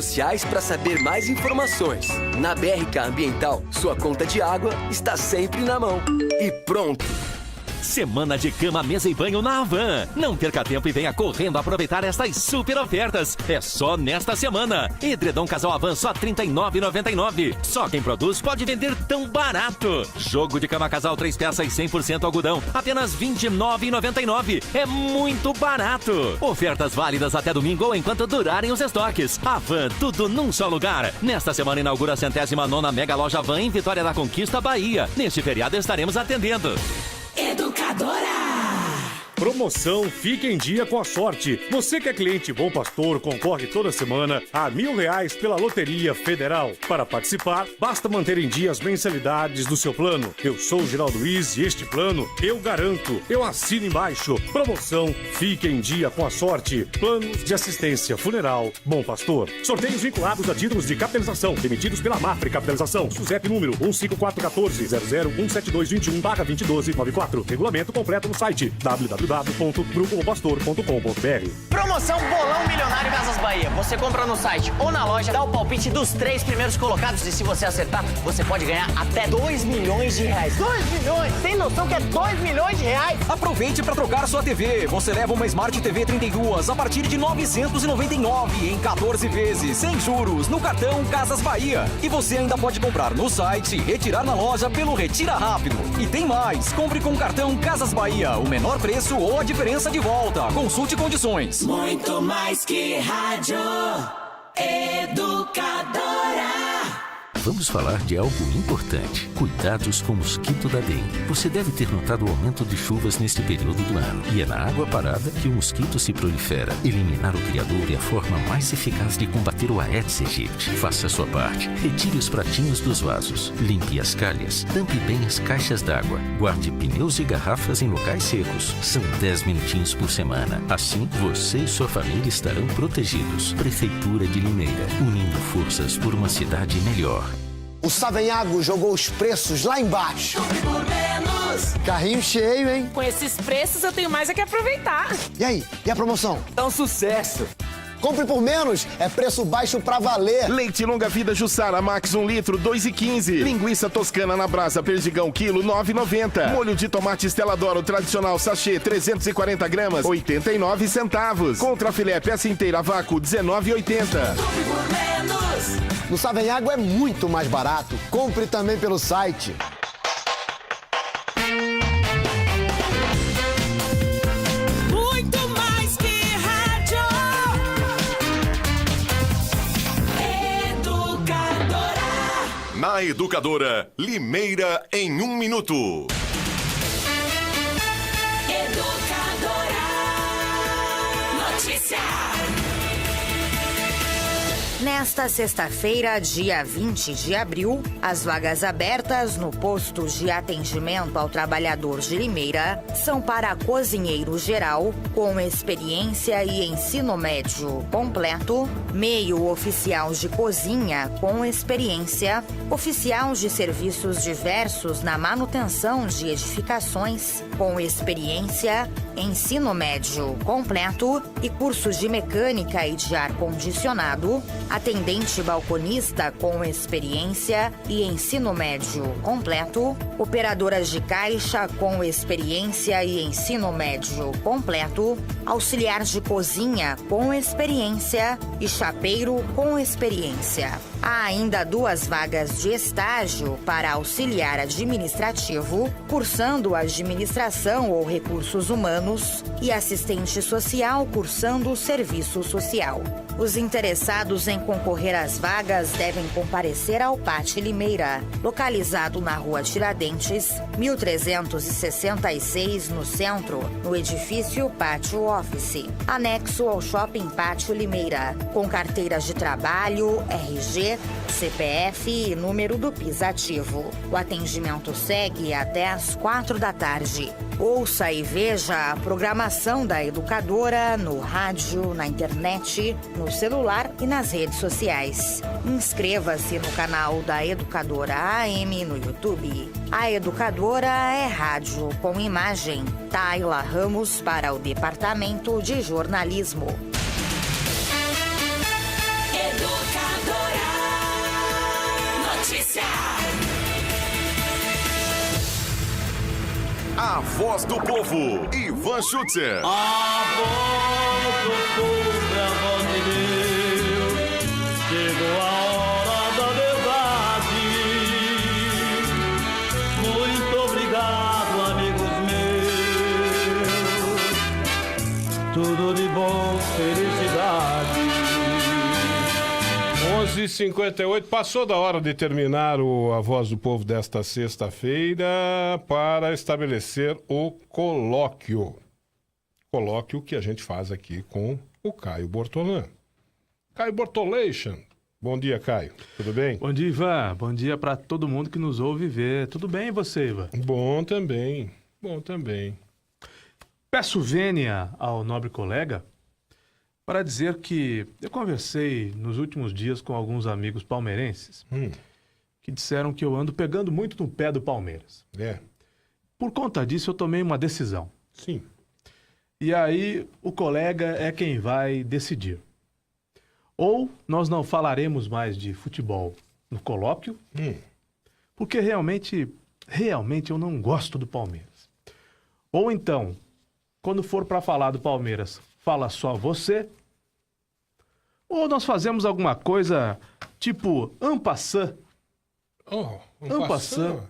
sociais para saber mais informações. Na BRK Ambiental, sua conta de água está sempre na mão. E pronto! Semana de cama, mesa e banho na Havan. Não perca tempo e venha correndo aproveitar estas super ofertas. É só nesta semana. Edredom Casal Havan só R$ 39,99. Só quem produz pode vender tão barato. Jogo de cama casal 3 peças 100% algodão, apenas R$ 29,99. É muito barato. Ofertas válidas até domingo ou enquanto durarem os estoques. Havan, tudo num só lugar. Nesta semana inaugura a 109ª Mega Loja Havan em Vitória da Conquista, Bahia. Neste feriado estaremos atendendo. Educadora! Promoção Fique em Dia com a Sorte. Você que é cliente Bom Pastor concorre toda semana a R$1.000 pela Loteria Federal. Para participar, basta manter em dia as mensalidades do seu plano. Eu sou o Geraldo Luiz e este plano eu garanto. Eu assino embaixo. Promoção Fique em Dia com a Sorte. Planos de assistência funeral Bom Pastor. Sorteios vinculados a títulos de capitalização emitidos pela Mafre Capitalização. SUSEP número 15414-001721/2012-94. Regulamento completo no site www.grupopastor.com.br. Promoção Bolão Milionário Casas Bahia. Você compra no site ou na loja, dá o palpite dos 3 primeiros colocados e se você acertar, você pode ganhar até R$2 milhões. 2 milhões? Tem noção que é R$2 milhões? Aproveite para trocar sua TV. Você leva uma Smart TV 32 a partir de R$ 999 em 14 vezes, sem juros, no cartão Casas Bahia. E você ainda pode comprar no site e retirar na loja pelo Retira Rápido. E tem mais, compre com o cartão Casas Bahia, o menor preço ou a diferença de volta. Consulte condições. Muito mais que rádio. Educadora. Vamos falar de algo importante. Cuidados com o mosquito da dengue. Você deve ter notado o aumento de chuvas neste período do ano. E é na água parada que o mosquito se prolifera. Eliminar o criador é a forma mais eficaz de combater o Aedes aegypti. Faça a sua parte. Retire os pratinhos dos vasos. Limpe as calhas. Tampe bem as caixas d'água. Guarde pneus e garrafas em locais secos. São 10 minutinhos por semana. Assim, você e sua família estarão protegidos. Prefeitura de Limeira. Unindo forças por uma cidade melhor. O Savenhago jogou os preços lá embaixo. Compre por menos. Carrinho cheio, hein? Com esses preços eu tenho mais é que aproveitar. E aí? E a promoção? É um sucesso. Compre por menos, é preço baixo pra valer. Leite longa vida Jussara Max 1 litro, 2,15. Linguiça toscana na brasa Perdigão quilo, 9,90. Molho de tomate Stella D'Oro tradicional sachê, 340 gramas, 89 centavos. Contra filé peça inteira vácuo, 19,80. Compre por menos. No Savenhago é muito mais barato. Compre também pelo site. Muito mais que rádio. Educadora. Na Educadora, Limeira em 1 minuto. Educadora. Notícia. Nesta sexta-feira, dia 20 de abril, as vagas abertas no posto de atendimento ao trabalhador de Limeira são para cozinheiro geral, com experiência e ensino médio completo, meio oficial de cozinha com experiência, oficial de serviços diversos na manutenção de edificações com experiência, ensino médio completo e cursos de mecânica e de ar-condicionado, atendente balconista com experiência e ensino médio completo, operadoras de caixa com experiência e ensino médio completo, auxiliar de cozinha com experiência e chapeiro com experiência. Há ainda 2 vagas de estágio para auxiliar administrativo, cursando administração ou recursos humanos, e assistente social cursando serviço social. Os interessados em concorrer às vagas devem comparecer ao Pátio Limeira, localizado na Rua Tiradentes, 1366, no centro, no edifício Pátio Office, anexo ao Shopping Pátio Limeira, com carteiras de trabalho, RG, CPF e número do PIS ativo. O atendimento segue até às 4 da tarde. Ouça e veja a programação da Educadora no rádio, na internet, no celular e nas redes sociais. Inscreva-se no canal da Educadora AM no YouTube. A Educadora é rádio com imagem. Tayla Ramos para o Departamento de Jornalismo. Educadora. A voz do povo, Ivan Schutzer. A voz do povo é a voz de Deus. Chegou a hora da verdade. Muito obrigado, amigos meus. Tudo de bom, felicidade. 11h58, passou da hora de terminar A Voz do Povo desta sexta-feira para estabelecer o colóquio. Colóquio que a gente faz aqui com o Caio Bortolã. Caio Bortolation. Bom dia, Caio. Tudo bem? Bom dia, Ivan. Bom dia para todo mundo que nos ouve ver. Tudo bem e você, Ivan? Bom também. Bom também. Peço vênia ao nobre colega para dizer que eu conversei nos últimos dias com alguns amigos palmeirenses que disseram que eu ando pegando muito no pé do Palmeiras. É. Por conta disso, eu tomei uma decisão. Sim. E aí, o colega é quem vai decidir. Ou nós não falaremos mais de futebol no colóquio, porque realmente eu não gosto do Palmeiras. Ou então, quando for para falar do Palmeiras, fala só você. Ou nós fazemos alguma coisa tipo en passant. Oh, en passant.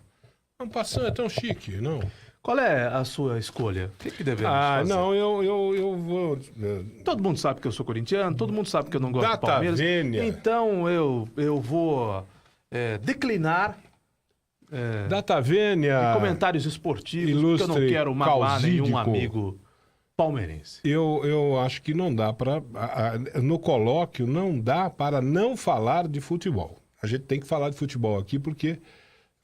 En passant é tão chique, não? Qual é a sua escolha? O que devemos fazer? Não, eu vou... Todo mundo sabe que eu sou corintiano, todo mundo sabe que eu não gosto do Data Palmeiras. vênia. Então eu vou declinar Data vênia. comentários esportivos, Ilustre porque eu não quero magoar nenhum causídico. amigo palmeirense. Eu acho que não dá para... No colóquio, não dá para não falar de futebol. A gente tem que falar de futebol aqui, porque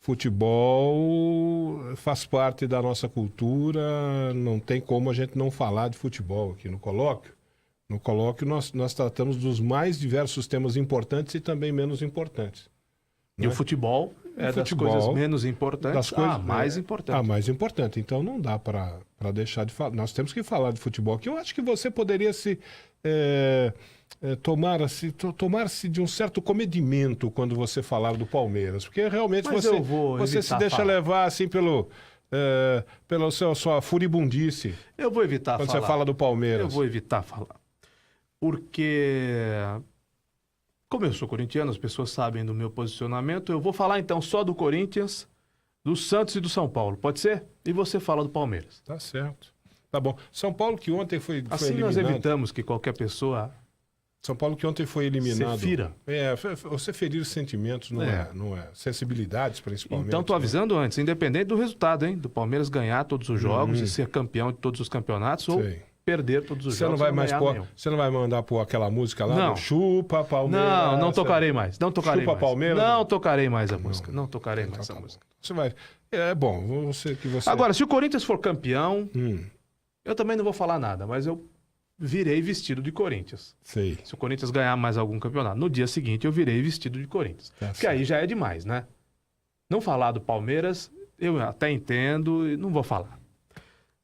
futebol faz parte da nossa cultura, não tem como a gente não falar de futebol aqui no colóquio. No colóquio, nós tratamos dos mais diversos temas importantes e também menos importantes. E o futebol é das coisas menos importantes mais importante. A mais importante. Então não dá para deixar de falar. Nós temos que falar de futebol, que eu acho que você poderia se tomar-se de um certo comedimento quando você falar do Palmeiras, porque realmente você se deixa levar assim pela sua furibundice. Eu vou evitar quando falar. Você fala do Palmeiras. Eu vou evitar falar. Porque, como eu sou corintiano, as pessoas sabem do meu posicionamento, eu vou falar então só do Corinthians, do Santos e do São Paulo. Pode ser? E você fala do Palmeiras. Tá certo. Tá bom. São Paulo que ontem foi assim eliminado. Nós evitamos que qualquer pessoa... São Paulo que ontem foi eliminado. Você fira. Você ferir sentimentos não é. Sensibilidades, principalmente. Então, tô avisando antes, independente do resultado, hein? Do Palmeiras ganhar todos os jogos e ser campeão de todos os campeonatos ou perder todos os jogos. Você não vai mandar pôr aquela música lá? Não. Chupa Palmeiras. Não tocarei mais. Não tocarei Chupa mais. Palmeiras. Não tocarei mais a música. Não tocarei mais a música. Você vai. É bom, você. Agora, se o Corinthians for campeão, eu também não vou falar nada, mas eu virei vestido de Corinthians. Sei. Se o Corinthians ganhar mais algum campeonato, no dia seguinte eu virei vestido de Corinthians. Porque aí já é demais, né? Não falar do Palmeiras, eu até entendo e não vou falar.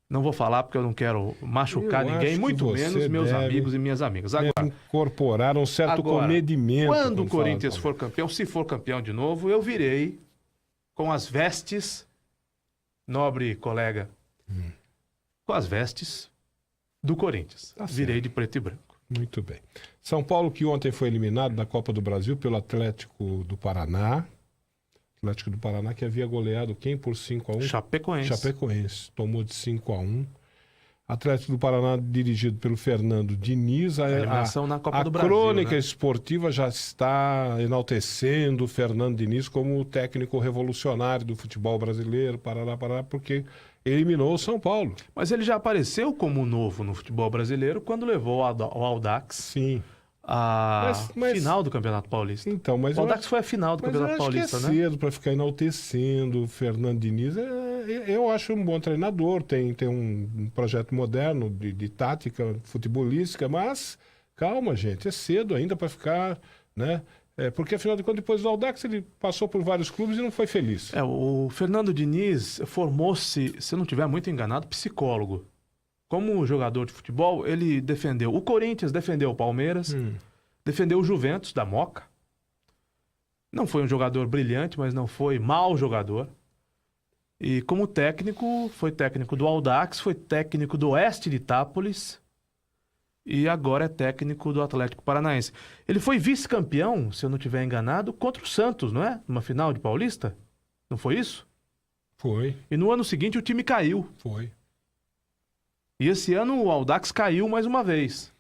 Não vou falar porque eu não quero machucar ninguém, muito menos meus amigos e minhas amigas. Agora, incorporar um certo comedimento. Quando o Corinthians for campeão, se for campeão de novo, eu virei com as vestes, nobre colega, com as vestes do Corinthians. Virei de preto e branco. Muito bem. São Paulo que ontem foi eliminado da Copa do Brasil pelo Atlético do Paraná. Atlético do Paraná que havia goleado quem por 5-1? Chapecoense. Tomou de 5-1. Atlético do Paraná dirigido pelo Fernando Diniz. Eliminação na Copa do Brasil. A crônica esportiva já está enaltecendo o Fernando Diniz como o técnico revolucionário do futebol brasileiro, porque eliminou o São Paulo. Mas ele já apareceu como novo no futebol brasileiro quando levou ao Audax. Sim. A final do Campeonato Paulista. Então, mas o Audax foi a final do Campeonato Paulista, né? É cedo para ficar enaltecendo o Fernando Diniz. Eu acho um bom treinador, tem um projeto moderno de tática futebolística, mas calma, gente, é cedo ainda para ficar, né? Porque afinal de contas, depois do Audax, ele passou por vários clubes e não foi feliz. O Fernando Diniz formou-se, se eu não estiver muito enganado, psicólogo. Como jogador de futebol, ele defendeu o Corinthians, defendeu o Palmeiras, defendeu o Juventus da Moca. Não foi um jogador brilhante, mas não foi mau jogador. E como técnico, foi técnico do Audax, foi técnico do Oeste de Itápolis e agora é técnico do Atlético Paranaense. Ele foi vice-campeão, se eu não estiver enganado, contra o Santos, não é? Numa final de Paulista? Não foi isso? Foi. E no ano seguinte o time caiu. Foi. E esse ano o Audax caiu mais uma vez.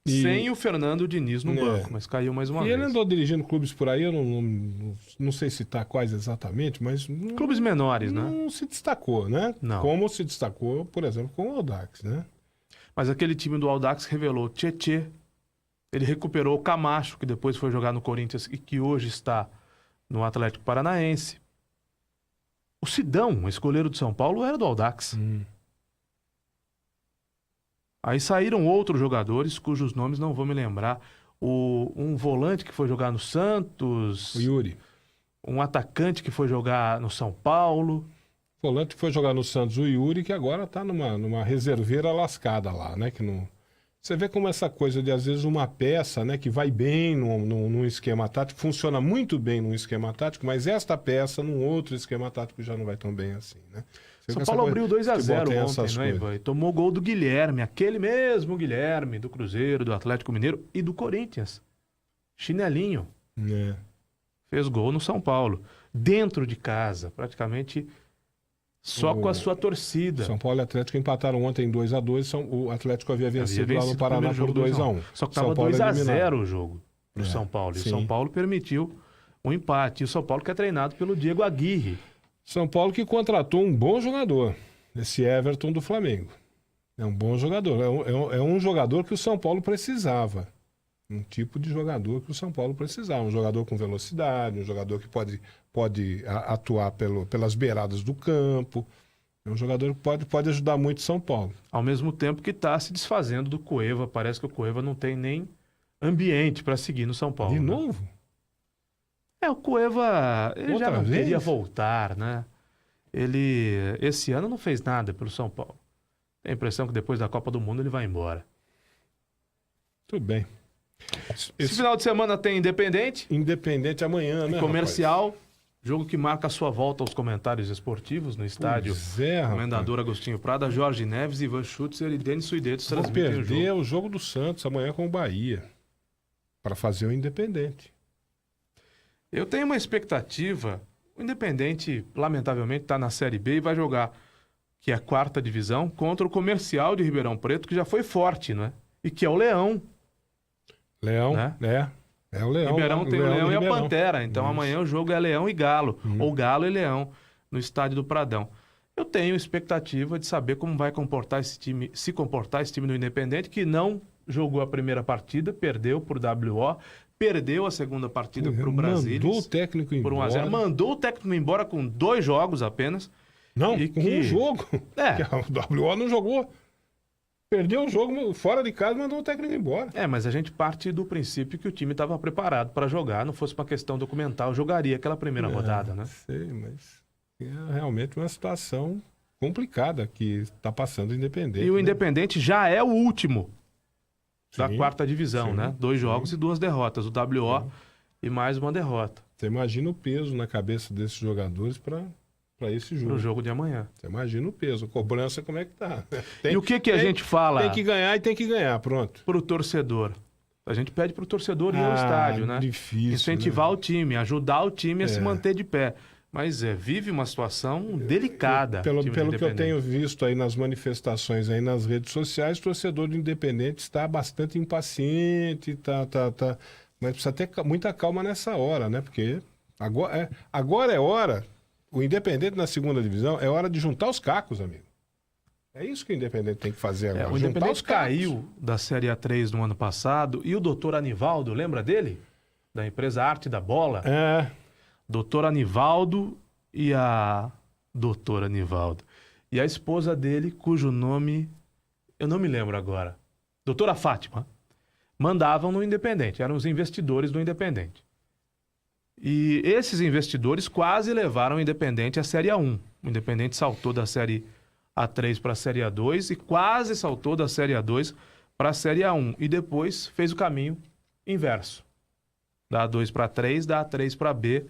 Sem o Fernando Diniz no banco, mas caiu mais uma vez. E ele andou dirigindo clubes por aí, eu não sei citar quais exatamente, mas... Clubes menores, né? Não se destacou, né? Não. Como se destacou, por exemplo, com o Audax, né? Mas aquele time do Audax revelou Tietê, ele recuperou o Camacho, que depois foi jogar no Corinthians e que hoje está no Atlético Paranaense. O Sidão, esse goleiro de São Paulo, era do Audax. Aí saíram outros jogadores, cujos nomes não vou me lembrar. Um volante que foi jogar no Santos. O Yuri. Um atacante que foi jogar no São Paulo. Volante que foi jogar no Santos, o Yuri, que agora tá numa reserveira lascada lá, né? Que não... Você vê como essa coisa de, às vezes, uma peça, né, que vai bem num esquema tático, funciona muito bem num esquema tático, mas esta peça, num outro esquema tático, já não vai tão bem assim, né? São Paulo abriu 2-0 ontem, não é, Ivan? Tomou gol do Guilherme, aquele mesmo Guilherme, do Cruzeiro, do Atlético Mineiro e do Corinthians. Chinelinho. Fez gol no São Paulo. Dentro de casa, praticamente só com a sua torcida. São Paulo e Atlético empataram ontem em 2-2. O Atlético havia vencido lá no Paraná por 2-1. Só que estava 2-0 o jogo pro São Paulo. E o São Paulo permitiu um empate. E o São Paulo que é treinado pelo Diego Aguirre. São Paulo que contratou um bom jogador, esse Everton do Flamengo. É um bom jogador. É um jogador que o São Paulo precisava. Um tipo de jogador que o São Paulo precisava. Um jogador com velocidade, um jogador que pode atuar pelas beiradas do campo. É um jogador que pode ajudar muito o São Paulo. Ao mesmo tempo que está se desfazendo do Cueva. Parece que o Cueva não tem nem ambiente para seguir no São Paulo. De novo? O Cueva, ele Outra já não vez? queria voltar, né? Ele, esse ano, não fez nada pelo São Paulo. Tem a impressão que depois da Copa do Mundo ele vai embora. Tudo bem. Esse final de semana tem Independente. Independente amanhã, né, Comercial. rapaz? Jogo que marca a sua volta aos comentários esportivos no estádio. Comendador Agostinho Prada, Jorge Neves, Ivan Schutzer e Denis Suidetos Vou transmitem o perder jogo. o jogo do Santos amanhã com o Bahia. Para fazer o Independente. Eu tenho uma expectativa. O Independente, lamentavelmente, está na Série B e vai jogar, que é a 4ª divisão, contra o Comercial de Ribeirão Preto, que já foi forte, né? E que é o Leão. Leão, né? É o Leão. Ribeirão tem o Leão e a Pantera. Então Isso. amanhã o jogo é Leão e Galo. Ou Galo e Leão, no estádio do Pradão. Eu tenho expectativa de saber como vai se comportar esse time do Independente, que não jogou a primeira partida, perdeu por WO, perdeu a segunda partida para o Brasília. Mandou o técnico embora. Por 1-0. Mandou o técnico embora com 2 jogos apenas. Não, com um jogo. Que o WO não jogou. Perdeu o jogo fora de casa e mandou o técnico embora. Mas a gente parte do princípio que o time estava preparado para jogar. Não fosse uma questão documental, jogaria aquela primeira rodada, né? Sei, mas é realmente uma situação complicada que está passando o Independente. E o Independente já é o último da Sim, 4ª divisão, sim, né? 2 jogos e 2 derrotas. O WO e mais uma derrota. Você imagina o peso na cabeça desses jogadores para esse jogo. Para o jogo de amanhã. Você imagina o peso, a cobrança como é que tá. E o que a gente fala? Tem que ganhar e tem que ganhar, pronto. Para o torcedor. A gente pede para o torcedor ir ao estádio, né? Difícil, incentivar né? o time, ajudar o time a se manter de pé. Mas vive uma situação delicada. Pelo que eu tenho visto aí nas manifestações aí nas redes sociais, o torcedor do Independente está bastante impaciente, mas precisa ter muita calma nessa hora, né? Porque agora é hora, o Independente na 2ª divisão, é hora de juntar os cacos, amigo. É isso que o Independente tem que fazer agora. O Independente caiu da Série A3 no ano passado e o doutor Anivaldo, lembra dele? Da empresa Arte da Bola? Doutor Anivaldo e a doutora Anivaldo. E a esposa dele, cujo nome eu não me lembro agora. Doutora Fátima. Mandavam no Independente, eram os investidores do Independente. E esses investidores quase levaram o Independente à Série A1. O Independente saltou da Série A3 para a Série A2 e quase saltou da Série A2 para a Série A1. E depois fez o caminho inverso. Da A2 para A3, da A3 para B.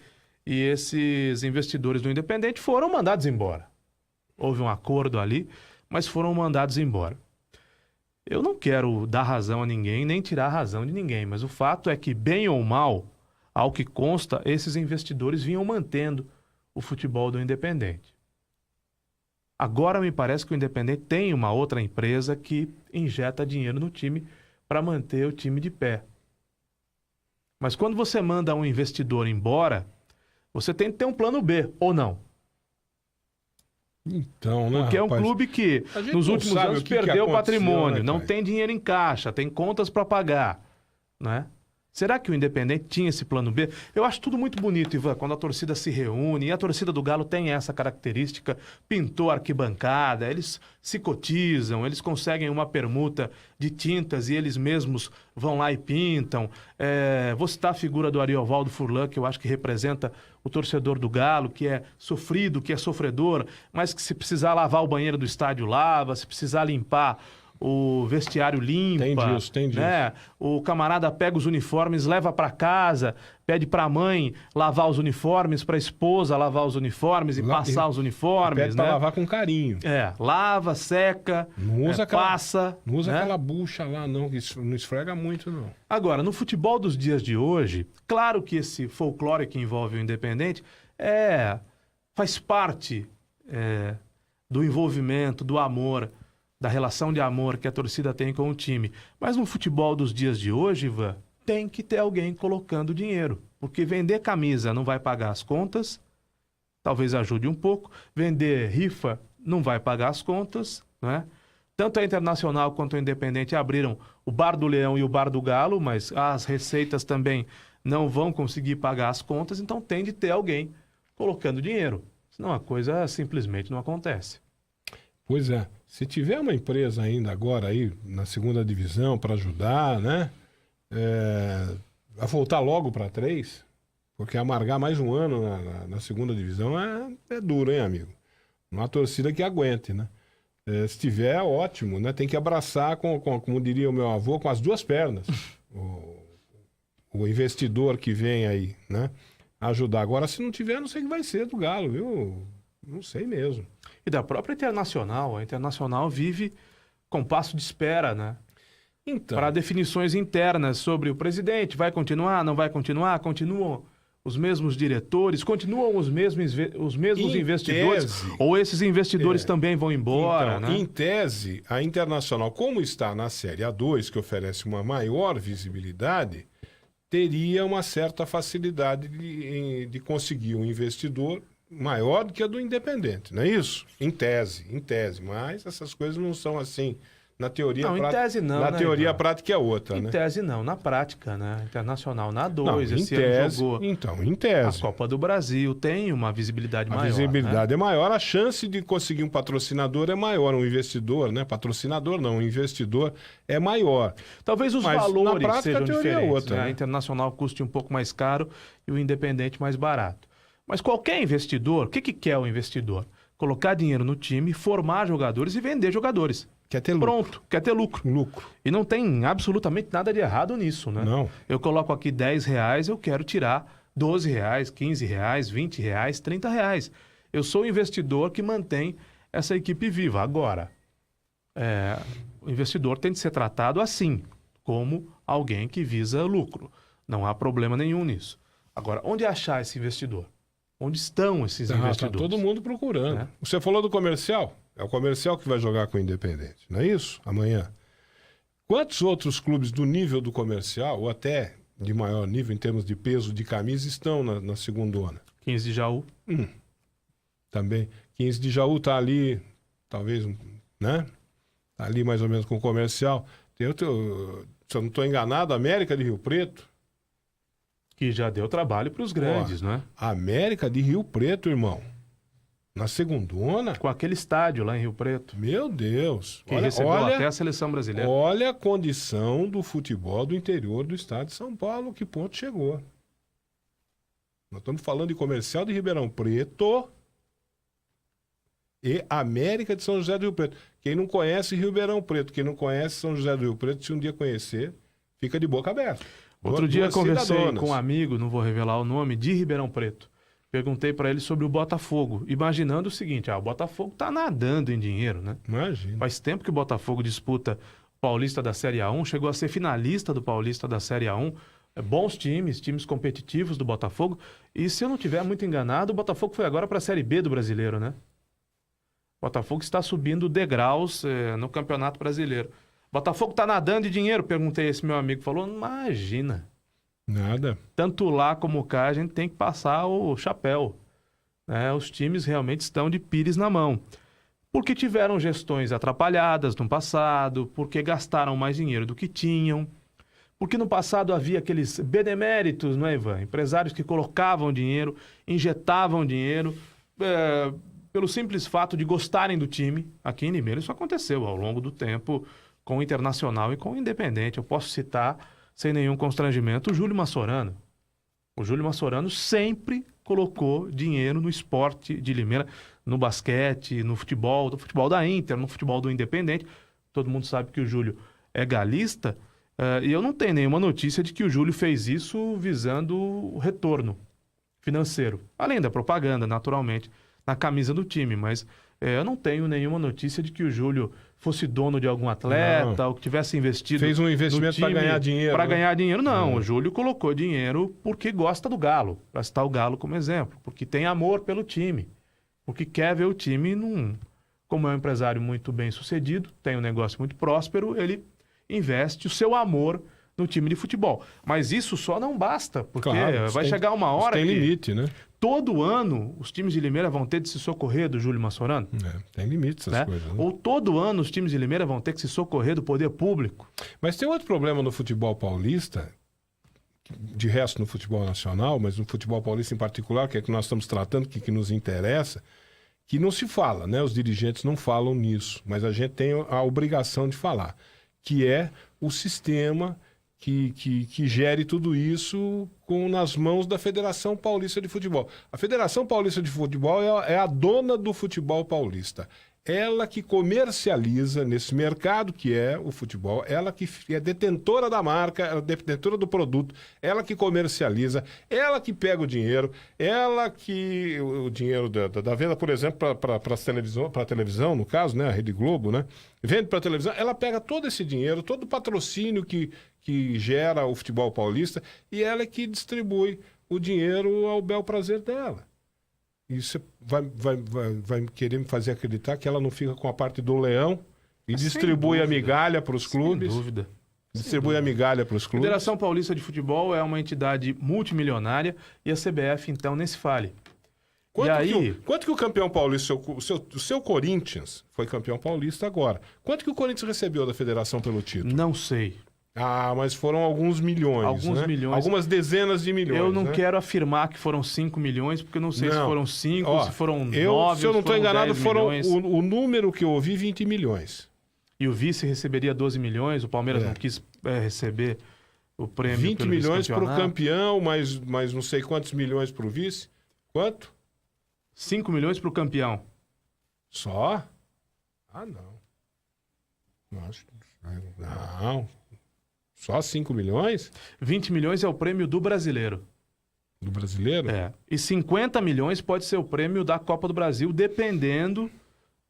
e esses investidores do Independente foram mandados embora. Houve um acordo ali, mas foram mandados embora. Eu não quero dar razão a ninguém, nem tirar a razão de ninguém, mas o fato é que, bem ou mal, ao que consta, esses investidores vinham mantendo o futebol do Independente. Agora me parece que o Independente tem uma outra empresa que injeta dinheiro no time para manter o time de pé. Mas quando você manda um investidor embora, você tem que ter um plano B, ou não? Então, né, porque é um rapaz, clube que nos últimos anos perdeu o patrimônio, não tem dinheiro em caixa, tem contas para pagar, né? Será que o Independente tinha esse plano B? Eu acho tudo muito bonito, Ivan, quando a torcida se reúne, e a torcida do Galo tem essa característica, pintou a arquibancada, eles se cotizam, eles conseguem uma permuta de tintas e eles mesmos vão lá e pintam. Vou citar a figura do Ariovaldo Furlan, que eu acho que representa o torcedor do Galo, que é sofrido, que é sofredor, mas que se precisar lavar o banheiro do estádio, lava, se precisar limpar o vestiário limpa. Tem disso. Né? O camarada pega os uniformes, leva para casa, pede para a mãe lavar os uniformes, para a esposa lavar os uniformes e passar os uniformes. Pede né? para lavar com carinho. Lava, seca, passa. Não usa né? aquela bucha lá, não, que isso não esfrega muito, não. Agora, no futebol dos dias de hoje, claro que esse folclore que envolve o Independente faz parte do envolvimento, do amor, da relação de amor que a torcida tem com o time. Mas no futebol dos dias de hoje, Ivan, tem que ter alguém colocando dinheiro. Porque vender camisa não vai pagar as contas, talvez ajude um pouco. Vender rifa não vai pagar as contas, né? Tanto a Internacional quanto a Independente abriram o Bar do Leão e o Bar do Galo, mas as receitas também não vão conseguir pagar as contas, então tem de ter alguém colocando dinheiro. Senão a coisa simplesmente não acontece. Pois é. Se tiver uma empresa ainda agora aí na segunda divisão para ajudar, né? A voltar logo para 3, porque amargar mais um ano na segunda divisão é duro, hein, amigo? Não há torcida que aguente, né? Se tiver, é ótimo, né? Tem que abraçar, como diria o meu avô, com as duas pernas. O investidor que vem aí, né? Ajudar. Agora, se não tiver, não sei o que vai ser do Galo, viu? Não sei mesmo. E da própria Internacional. A Internacional vive com passo de espera, né? Então, para definições internas sobre o presidente. Vai continuar, não vai continuar? Continuam os mesmos diretores? Continuam os mesmos investidores? Ou esses investidores também vão embora, então, né? Em tese, a Internacional, como está na Série A2, que oferece uma maior visibilidade, teria uma certa facilidade de conseguir um investidor maior do que a do Independente, não é isso? Em tese, mas essas coisas não são assim. Na teoria, não, em tese não, na né, teoria Ivan? a prática é outra, Em né? tese não, na prática, né? Internacional na A2, Não, esse em tese, ano jogou então, em tese. a Copa do Brasil, tem uma visibilidade maior. A visibilidade né? é maior, a chance de conseguir um patrocinador é maior, um investidor, né? Patrocinador não, um investidor é maior. Talvez os Mas, na valores prática, sejam a teoria é diferentes, outra, né? né? A Internacional custe um pouco mais caro e o Independente mais barato. Mas qualquer investidor, o que quer o investidor? Colocar dinheiro no time, formar jogadores e vender jogadores. Quer ter lucro. Pronto, quer ter lucro. E não tem absolutamente nada de errado nisso, né? Não. Eu coloco aqui R$10, eu quero tirar R$12, R$15, R$20, R$30. Eu sou o investidor que mantém essa equipe viva. Agora, o investidor tem de ser tratado assim, como alguém que visa lucro. Não há problema nenhum nisso. Agora, onde achar esse investidor? Onde estão esses investidores? Está todo mundo procurando. Você falou do comercial? É o comercial que vai jogar com o Independente, não é isso? Amanhã. Quantos outros clubes do nível do comercial, ou até de maior nível em termos de peso de camisa, estão na segundona? 15 de Jaú. Também. 15 de Jaú está ali, talvez, né? Está ali mais ou menos com o comercial. Se eu não estou enganado, América de Rio Preto. Que já deu trabalho para os grandes, né? América de Rio Preto, irmão. Na segundona. Com aquele estádio lá em Rio Preto. Meu Deus. Que recebeu até a seleção brasileira. Olha a condição do futebol do interior do estado de São Paulo, que ponto chegou. Nós estamos falando de comercial de Ribeirão Preto e América de São José do Rio Preto. Quem não conhece Ribeirão Preto, quem não conhece São José do Rio Preto, se um dia conhecer, fica de boca aberta. Outro dia conversei com um amigo, não vou revelar o nome, de Ribeirão Preto. Perguntei para ele sobre o Botafogo, imaginando o seguinte, o Botafogo tá nadando em dinheiro, né? Imagina. Faz tempo que o Botafogo disputa o Paulista da Série A1, chegou a ser finalista do Paulista da Série A1, bons times competitivos do Botafogo, e se eu não estiver muito enganado, o Botafogo foi agora para a Série B do Brasileiro, né? O Botafogo está subindo degraus no Campeonato Brasileiro. Botafogo tá nadando em dinheiro, perguntei a esse meu amigo, falou, imagina. Nada. Tanto lá como cá, a gente tem que passar o chapéu. Né? Os times realmente estão de pires na mão. Porque tiveram gestões atrapalhadas no passado, porque gastaram mais dinheiro do que tinham, porque no passado havia aqueles beneméritos, não é, Ivan? Empresários que colocavam dinheiro, injetavam dinheiro, pelo simples fato de gostarem do time. Aqui em Limeira isso aconteceu ao longo do tempo com o Internacional e com o Independente. Eu posso citar, sem nenhum constrangimento, o Júlio Massorano. O Júlio Massorano sempre colocou dinheiro no esporte de Limeira, no basquete, no futebol da Inter, no futebol do Independente. Todo mundo sabe que o Júlio é galista, e eu não tenho nenhuma notícia de que o Júlio fez isso visando o retorno financeiro. Além da propaganda, naturalmente, na camisa do time, mas eu não tenho nenhuma notícia de que o Júlio fosse dono de algum atleta ou que tivesse investido. Fez um investimento para ganhar dinheiro. Para ganhar dinheiro, não. O Júlio colocou dinheiro porque gosta do Galo, para citar o Galo como exemplo, porque tem amor pelo time, porque quer ver o time como é um empresário muito bem sucedido, tem um negócio muito próspero, ele investe o seu amor no time de futebol. Mas isso só não basta, porque vai chegar uma hora que... Tem limite, né? Todo ano os times de Limeira vão ter de se socorrer do Júlio Massorano. Tem limite essas coisas. Né? Ou todo ano os times de Limeira vão ter que se socorrer do poder público. Mas tem outro problema no futebol paulista, de resto no futebol nacional, mas no futebol paulista em particular, que é que nós estamos tratando, que nos interessa, que não se fala, né? Os dirigentes não falam nisso, mas a gente tem a obrigação de falar, que é o sistema que gere tudo isso nas mãos da Federação Paulista de Futebol. A Federação Paulista de Futebol é a dona do futebol paulista. Ela que comercializa nesse mercado que é o futebol, ela que é detentora da marca, ela é detentora do produto, ela que comercializa, ela que pega o dinheiro, ela que... O dinheiro da venda, por exemplo, para a televisão, no caso, né, a Rede Globo, né? Vende para a televisão, ela pega todo esse dinheiro, todo o patrocínio que gera o futebol paulista e ela é que distribui o dinheiro ao bel prazer dela. E você vai querer me fazer acreditar que ela não fica com a parte do leão e distribui a migalha para os clubes? Sem dúvida. Distribui a migalha para os clubes? A Federação Paulista de Futebol é uma entidade multimilionária e a CBF, então, nesse fale. Quanto que o campeão paulista, o seu Corinthians, foi campeão paulista agora, quanto que o Corinthians recebeu da federação pelo título? Não sei. Mas foram alguns milhões. Algumas dezenas de milhões. Eu não quero afirmar que foram 5 milhões, porque eu não sei se foram 5, se foram 9, se eu não estou enganado, foram o número que eu ouvi, 20 milhões. E o vice receberia 12 milhões, o Palmeiras não quis receber o prêmio 20 milhões para o campeão, mas não sei quantos milhões para o vice. Quanto? 5 milhões para o campeão. Só? Não. Não. Só 5 milhões? 20 milhões é o prêmio do brasileiro. Do brasileiro? É. E 50 milhões pode ser o prêmio da Copa do Brasil, dependendo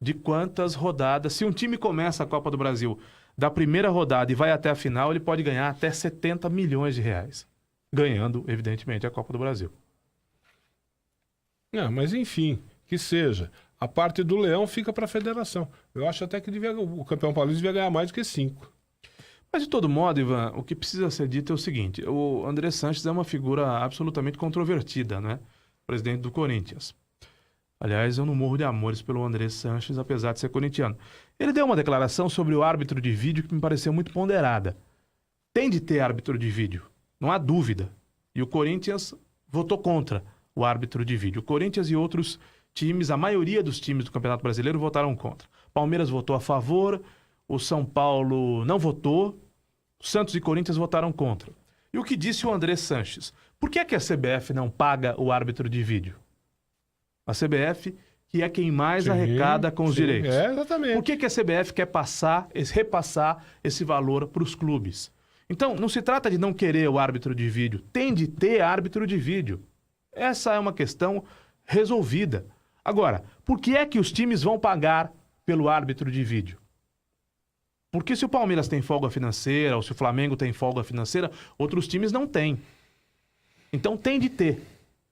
de quantas rodadas. Se um time começa a Copa do Brasil da primeira rodada e vai até a final, ele pode ganhar até 70 milhões de reais. Ganhando, evidentemente, a Copa do Brasil. Mas enfim, que seja. A parte do Leão fica para a federação. Eu acho até que o campeão paulista devia ganhar mais do que 5. Mas, de todo modo, Ivan, o que precisa ser dito é o seguinte. O André Sanches é uma figura absolutamente controvertida, né? Presidente do Corinthians. Aliás, eu não morro de amores pelo André Sanches, apesar de ser corintiano. Ele deu uma declaração sobre o árbitro de vídeo que me pareceu muito ponderada. Tem de ter árbitro de vídeo, não há dúvida. E o Corinthians votou contra o árbitro de vídeo. O Corinthians e outros times, a maioria dos times do Campeonato Brasileiro votaram contra. Palmeiras votou a favor, o São Paulo não votou, Santos e Corinthians votaram contra. E o que disse o André Sanches? Por que a CBF não paga o árbitro de vídeo? A CBF, que é quem mais arrecada com os direitos. Exatamente. Por que a CBF quer repassar esse valor para os clubes? Então, não se trata de não querer o árbitro de vídeo. Tem de ter árbitro de vídeo. Essa é uma questão resolvida. Agora, por que é que os times vão pagar pelo árbitro de vídeo? Porque se o Palmeiras tem folga financeira, ou se o Flamengo tem folga financeira, outros times não têm. Então tem de ter.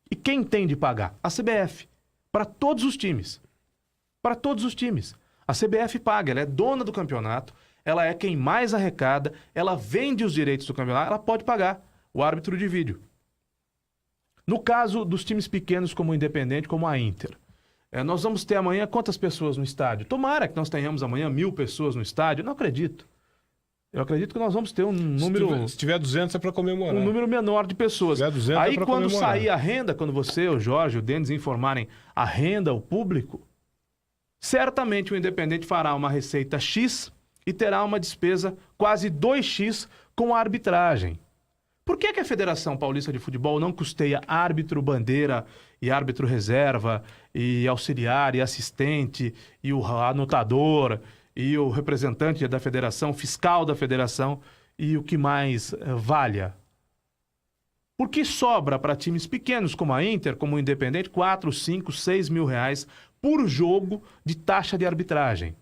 E quem tem de pagar? A CBF. Para todos os times. Para todos os times. A CBF paga, ela é dona do campeonato, ela é quem mais arrecada, ela vende os direitos do campeonato, ela pode pagar o árbitro de vídeo. No caso dos times pequenos como o Independente, como a Inter, nós vamos ter amanhã quantas pessoas no estádio? Tomara que nós tenhamos amanhã 1.000 pessoas no estádio. Não acredito. Eu acredito que nós vamos ter um número... Se tiver 200 é para comemorar. Um número menor de pessoas. Se tiver 200 aí é pra quando comemorar. sair a renda, quando você, o Jorge, o Denis informarem a renda ao público, certamente o Independente fará uma receita X e terá uma despesa quase 2x com a arbitragem. Por que a Federação Paulista de Futebol não custeia árbitro bandeira e árbitro reserva e auxiliar e assistente e o anotador e o representante da federação, fiscal da federação e o que mais valha? Por que sobra para times pequenos como a Inter, como o Independente, 4, 5, 6 mil reais por jogo de taxa de arbitragem?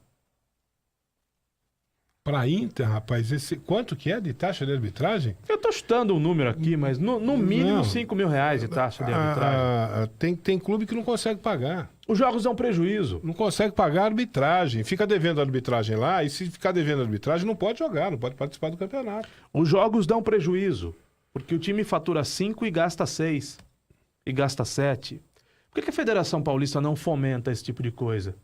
Para a Inter, rapaz, quanto que é de taxa de arbitragem? Eu estou chutando um número aqui, mas no mínimo 5 mil reais de taxa de arbitragem. Tem clube que não consegue pagar. Os jogos dão prejuízo. Não consegue pagar a arbitragem. Fica devendo a arbitragem lá, e se ficar devendo a arbitragem, não pode jogar, não pode participar do campeonato. Os jogos dão prejuízo, porque o time fatura 5 e gasta 6. E gasta 7. Por que a Federação Paulista não fomenta esse tipo de coisa?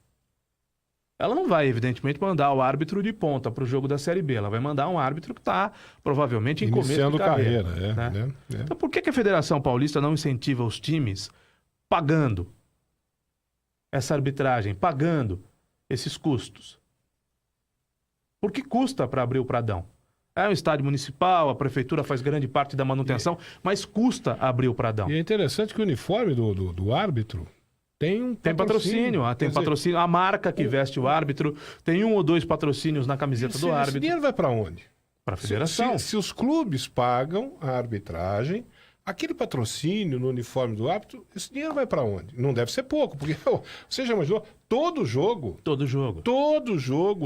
Ela não vai, evidentemente, mandar o árbitro de ponta para o jogo da Série B. Ela vai mandar um árbitro que está, provavelmente, em começo de carreira. Então, por que a Federação Paulista não incentiva os times pagando essa arbitragem, pagando esses custos? Por que custa para abrir o Pradão? É um estádio municipal, a prefeitura faz grande parte da manutenção, mas custa abrir o Pradão. E é interessante que o uniforme do árbitro tem patrocínio. Tem patrocínio. A marca que veste o árbitro tem 1 ou 2 patrocínios na camiseta do árbitro. Esse dinheiro vai para onde? Para a federação. Se os clubes pagam a arbitragem, aquele patrocínio no uniforme do árbitro, esse dinheiro vai para onde? Não deve ser pouco, porque você já imaginou? Todo jogo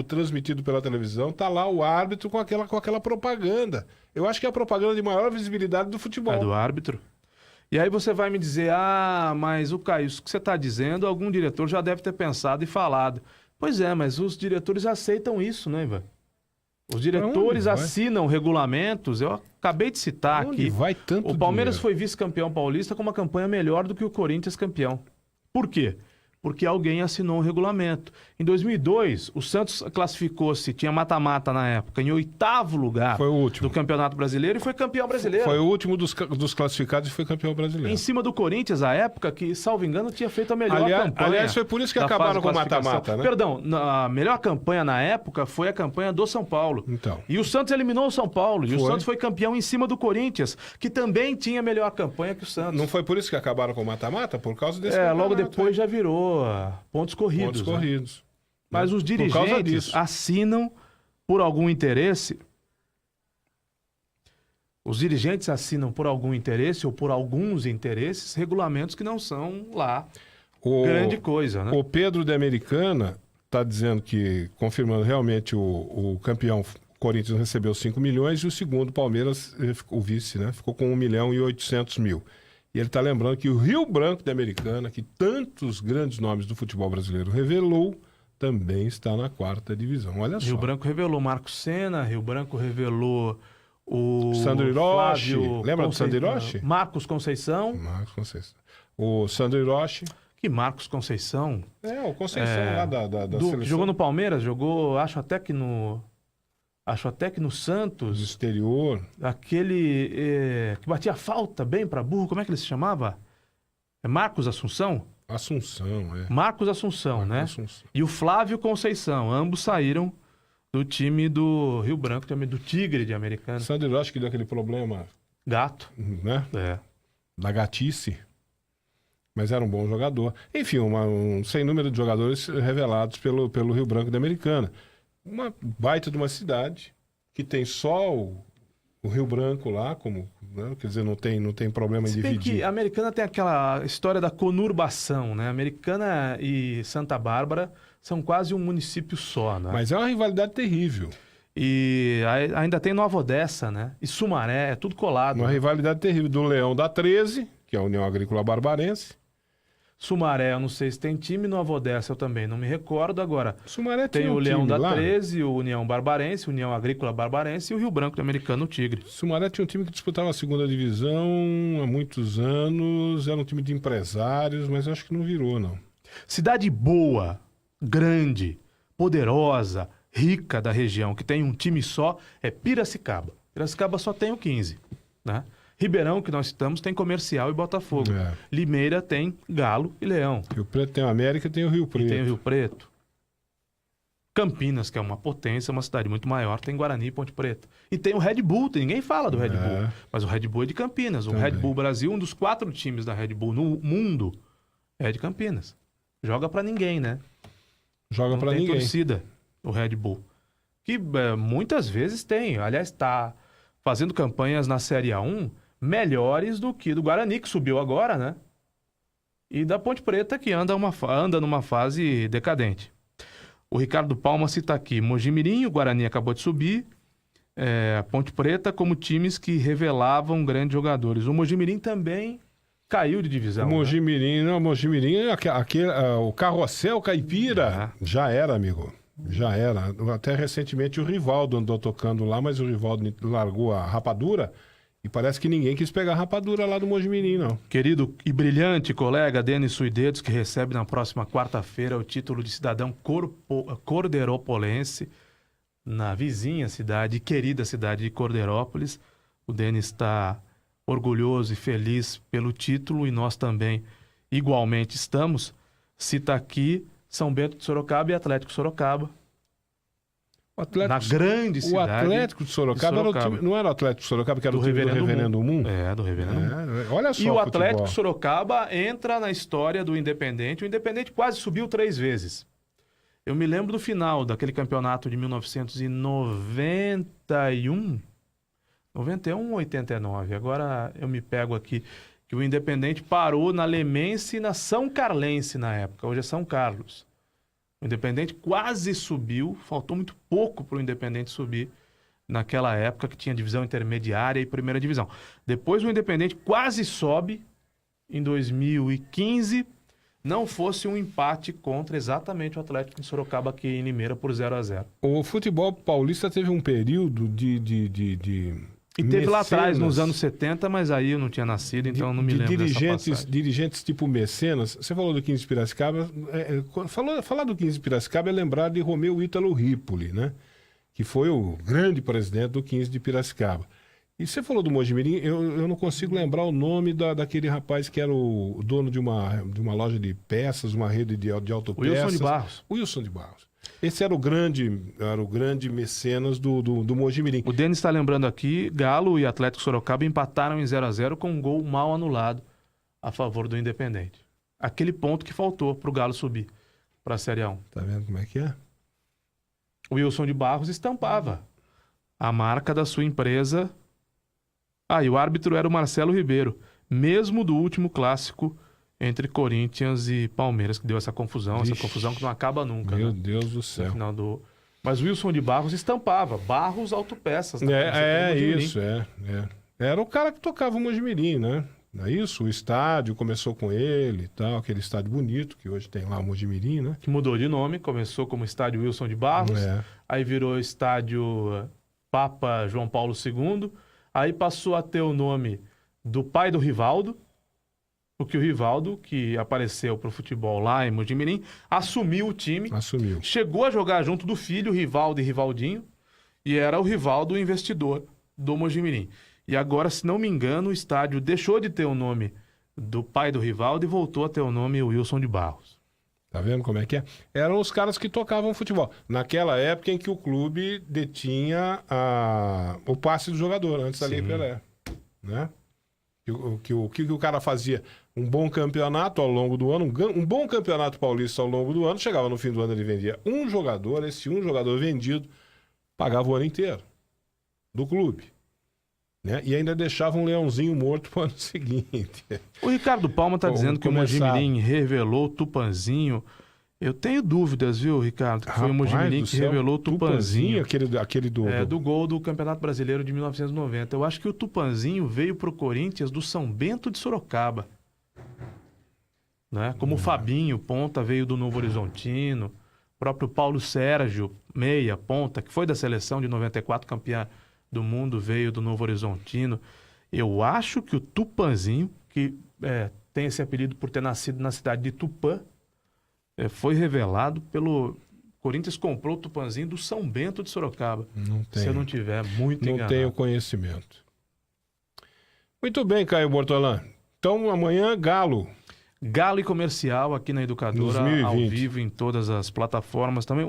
transmitido pela televisão, tá lá o árbitro com aquela propaganda. Eu acho que é a propaganda de maior visibilidade do futebol. É do árbitro. E aí você vai me dizer, mas o Caio, isso que você está dizendo, algum diretor já deve ter pensado e falado. Pois é, mas os diretores aceitam isso, né, Ivan? Os diretores assinam regulamentos. Eu acabei de citar aqui. O Palmeiras foi vice-campeão paulista com uma campanha melhor do que o Corinthians campeão. Por quê? Porque alguém assinou um regulamento. Em 2002, o Santos classificou-se, tinha mata-mata na época, em 8º lugar do Campeonato Brasileiro e foi campeão brasileiro. Foi o último dos classificados e foi campeão brasileiro. Em cima do Corinthians, à época, que, salvo engano, tinha feito a melhor campanha. Aliás, foi por isso que acabaram com o mata-mata, né? Perdão, a melhor campanha na época foi a campanha do São Paulo. Então. E o Santos eliminou o São Paulo. E o Santos foi campeão em cima do Corinthians, que também tinha melhor campanha que o Santos. Não foi por isso que acabaram com o mata-mata? Por causa desse logo depois já virou pontos corridos. Mas os dirigentes assinam por algum interesse. Os dirigentes assinam por algum interesse ou por alguns interesses regulamentos que não são lá grande coisa, né? O Pedro de Americana está dizendo que, confirmando realmente o campeão Corinthians recebeu 5 milhões e o segundo Palmeiras, o vice, né, ficou com 1.800.000. E ele está lembrando que o Rio Branco de Americana, que tantos grandes nomes do futebol brasileiro revelou, também está na 4ª divisão. Olha só. Rio Branco revelou Marcos Senna, Rio Branco revelou o Sandro Hiroshi. Lembra do Sandro Hiroshi? Marcos Conceição. O Sandro Hiroshi. Que Marcos Conceição? O Conceição lá da seleção. Que jogou no Palmeiras, jogou, acho até que no Santos. Exterior. Aquele que batia falta bem para burro, como é que ele se chamava? É Marcos Assunção? Marcos Assunção, né? E o Flávio Conceição, ambos saíram do time do Rio Branco, do Tigre de Americana. Sandro Hiroshi que deu aquele problema... Gato. Né? Da gatice. Mas era um bom jogador. Enfim, um sem número de jogadores revelados pelo Rio Branco de Americana. Uma baita de uma cidade que tem só o O Rio Branco lá, como, né? Quer dizer, não tem problema em Se bem dividir. que a Americana tem aquela história da conurbação, né? Americana e Santa Bárbara são quase um município só, né? Mas é uma rivalidade terrível. E ainda tem Nova Odessa, né? E Sumaré, é tudo colado. Uma né? rivalidade terrível do Leão da 13, que é a União Agrícola Barbarense. Sumaré, eu não sei se tem time, Nova Odessa eu também não me recordo. Agora, Sumaré tem tinha o um Leão time da lá. 13, o União Barbarense, União Agrícola Barbarense e o Rio Branco do Americano, o Tigre. Sumaré tinha um time que disputava a segunda divisão há muitos anos, era um time de empresários, mas eu acho que não virou, não. Cidade boa, grande, poderosa, rica da região, que tem um time só, é Piracicaba. Piracicaba só tem o 15, né? Ribeirão, que nós citamos, tem Comercial e Botafogo. É. Limeira tem Galo e Leão. Rio Preto tem o América e tem o Rio Preto. E tem o Rio Preto. Campinas, que é uma potência, uma cidade muito maior, tem Guarani e Ponte Preta. E tem o Red Bull, ninguém fala do Red Bull, mas o Red Bull é de Campinas. O Também. Red Bull Brasil, um dos 4 times da Red Bull no mundo, é de Campinas. Joga pra ninguém, né? Joga Não pra tem ninguém. torcida, o Red Bull. Que muitas vezes tem. Aliás, está fazendo campanhas na Série A1 melhores do que do Guarani, que subiu agora, né? E da Ponte Preta, que anda numa fase decadente. O Ricardo Palma cita aqui Mojimirim, o Guarani acabou de subir, a Ponte Preta como times que revelavam grandes jogadores. O Mojimirim também caiu de divisão. O Mojimirim, né? não, o Mojimirim, o Carrossel Caipira, já era, amigo. Já era. Até recentemente o Rivaldo andou tocando lá, mas o Rivaldo largou a rapadura e parece que ninguém quis pegar a rapadura lá do Mojimirim, não. Querido e brilhante colega Denis Suidedos, que recebe na próxima quarta-feira o título de cidadão corderópolense na vizinha cidade, querida cidade de Corderópolis. O Denis está orgulhoso e feliz pelo título e nós também igualmente estamos. Cita aqui São Bento de Sorocaba e Atlético Sorocaba. Na grande cidade. O Atlético de Sorocaba, era o time, não era o Atlético de Sorocaba, que era o time do Reverendo Moon? É, do Reverendo Moon. Olha só. E o futebol. Atlético Sorocaba entra na história do Independente. O Independente quase subiu 3 vezes. Eu me lembro do final daquele campeonato de 1991. 91 ou 89. Agora eu me pego aqui. Que o Independente parou na Lemense e na São Carlense na época. Hoje é São Carlos. O Independente quase subiu, faltou muito pouco para o Independente subir naquela época que tinha divisão intermediária e primeira divisão. Depois o Independente quase sobe em 2015, não fosse um empate contra exatamente o Atlético de Sorocaba aqui em Limeira por 0-0. O futebol paulista teve um período de E teve lá atrás, nos anos 70, mas aí eu não tinha nascido, então eu não me lembro dessa passagem. Dirigentes tipo mecenas. Você falou do 15 de Piracicaba. Falar do 15 de Piracicaba é lembrar de Romeu Ítalo Ripoli, né? Que foi o grande presidente do 15 de Piracicaba. E você falou do Mojimirim, eu não consigo lembrar o nome daquele rapaz que era o dono de uma loja de peças, uma rede de autopeças. Wilson de Barros. Wilson de Barros. Esse era o grande mecenas do Mojimirim. O Denis está lembrando aqui, Galo e Atlético Sorocaba empataram em 0-0 com um gol mal anulado a favor do Independente. Aquele ponto que faltou para o Galo subir para a Série A1. Tá vendo como é que é? O Wilson de Barros estampava a marca da sua empresa. E o árbitro era o Marcelo Ribeiro, mesmo do último clássico entre Corinthians e Palmeiras, que deu essa confusão, essa confusão que não acaba nunca. Meu né? Deus do céu. No final Mas o Wilson de Barros estampava, Barros Autopeças. Isso. Era o cara que tocava o Mojimirim, né? Não é isso? O estádio começou com ele e tal, aquele estádio bonito que hoje tem lá o Mojimirim, né? Que mudou de nome, começou como estádio Wilson de Barros, aí virou estádio Papa João Paulo II, aí passou a ter o nome do pai do Rivaldo, porque o Rivaldo, que apareceu para o futebol lá em Mojimirim, assumiu o time. Chegou a jogar junto do filho, Rivaldo e Rivaldinho, e era o Rivaldo o investidor do Mojimirim. E agora, se não me engano, o estádio deixou de ter o nome do pai do Rivaldo e voltou a ter o nome Wilson de Barros. Tá vendo como é que é? Eram os caras que tocavam futebol. Naquela época em que o clube detinha o passe do jogador, antes da Lei Pelé. Né? O que o cara fazia? Um bom campeonato ao longo do ano, um bom campeonato paulista ao longo do ano, chegava no fim do ano, ele vendia um jogador, esse um jogador vendido pagava o ano inteiro do clube. né? E ainda deixava um leãozinho morto pro ano seguinte. O Ricardo Palma está dizendo que o Mojimirim revelou o Tupanzinho. Eu tenho dúvidas, viu, Ricardo? Que foi o Mojimirim que revelou o Tupanzinho. Aquele do gol do Campeonato Brasileiro de 1990. Eu acho que o Tupanzinho veio pro Corinthians do São Bento de Sorocaba. Né? Como o Fabinho, ponta, veio do Novo Horizontino. O próprio Paulo Sérgio, meia, ponta, que foi da seleção de 94, campeã do mundo, veio do Novo Horizontino. Eu acho que o Tupanzinho, que tem esse apelido por ter nascido na cidade de Tupã, foi revelado pelo... Corinthians comprou o Tupanzinho do São Bento de Sorocaba. Não tenho. Se eu não tiver muito enganado. Não tenho conhecimento. Muito bem, Caio Bortolã. Então, amanhã, Galo. Galo e Comercial aqui na Educadora, 2020. ao vivo em todas as plataformas. Também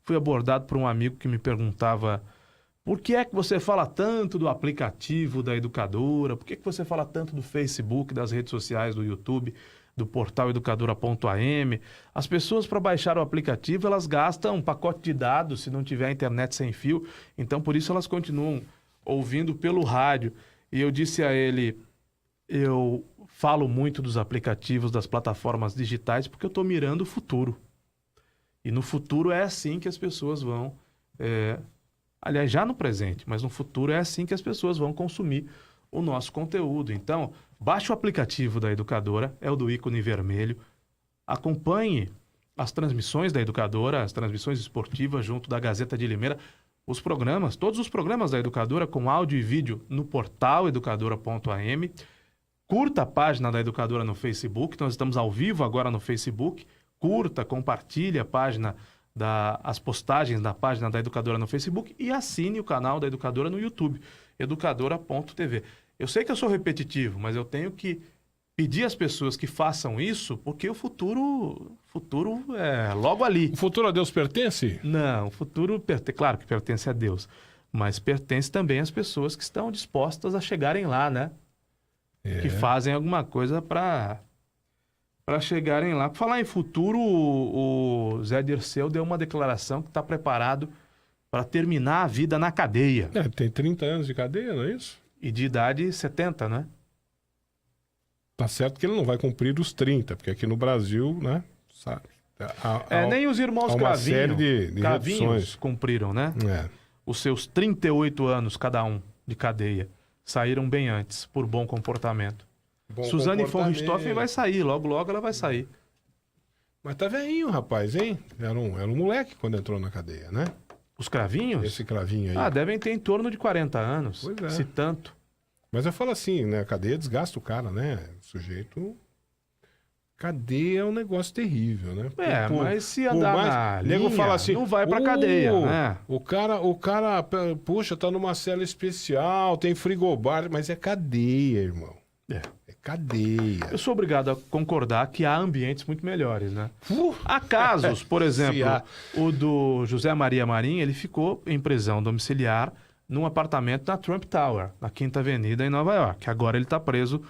fui abordado por um amigo que me perguntava: por que é que você fala tanto do aplicativo da Educadora? Por que você fala tanto do Facebook, das redes sociais, do YouTube, do portal educadora.am? As pessoas, para baixar o aplicativo, elas gastam um pacote de dados se não tiver internet sem fio. Então, por isso, elas continuam ouvindo pelo rádio. E eu disse a ele, eu falo muito dos aplicativos, das plataformas digitais, porque eu estou mirando o futuro. E no futuro é assim que as pessoas vão... aliás, já no presente, mas no futuro é assim que as pessoas vão consumir o nosso conteúdo. Então, baixe o aplicativo da Educadora, é o do ícone vermelho. Acompanhe as transmissões da Educadora, as transmissões esportivas junto da Gazeta de Limeira, os programas, todos os programas da Educadora com áudio e vídeo no portal educadora.am. Curta a página da Educadora no Facebook, nós estamos ao vivo agora no Facebook. Curta, compartilhe a página as postagens da página da Educadora no Facebook e assine o canal da Educadora no YouTube, educadora.tv. Eu sei que eu sou repetitivo, mas eu tenho que pedir às pessoas que façam isso, porque o futuro é logo ali. O futuro a Deus pertence? Não, o futuro, claro que pertence a Deus, mas pertence também às pessoas que estão dispostas a chegarem lá, né? Que fazem alguma coisa para chegarem lá. Por falar em futuro, o Zé Dirceu deu uma declaração que está preparado para terminar a vida na cadeia. Tem 30 anos de cadeia, não é isso? E de idade 70, né? Tá certo que ele não vai cumprir os 30, porque aqui no Brasil, né? Sabe, nem os irmãos Cravinhos cumpriram, né? É. Os seus 38 anos, cada um, de cadeia. Saíram bem antes, por bom comportamento. Suzane von Richthofen vai sair, logo ela vai sair. Mas tá velhinho, rapaz, hein? Era um moleque quando entrou na cadeia, né? Os Cravinhos? Esse Cravinho aí. Devem ter em torno de 40 anos, pois é. Se tanto. Mas eu falo assim, né? A cadeia desgasta o cara, né? O sujeito... Cadeia é um negócio terrível, né? Mas se andar na linha, fala assim, não vai pra cadeia, né? O cara, puxa, tá numa cela especial, tem frigobar, mas é cadeia, irmão. É cadeia. Eu sou obrigado a concordar que há ambientes muito melhores, né? Há casos, por exemplo, o do José Maria Marim, ele ficou em prisão domiciliar num apartamento na Trump Tower, na Quinta Avenida, em Nova York. Agora ele está preso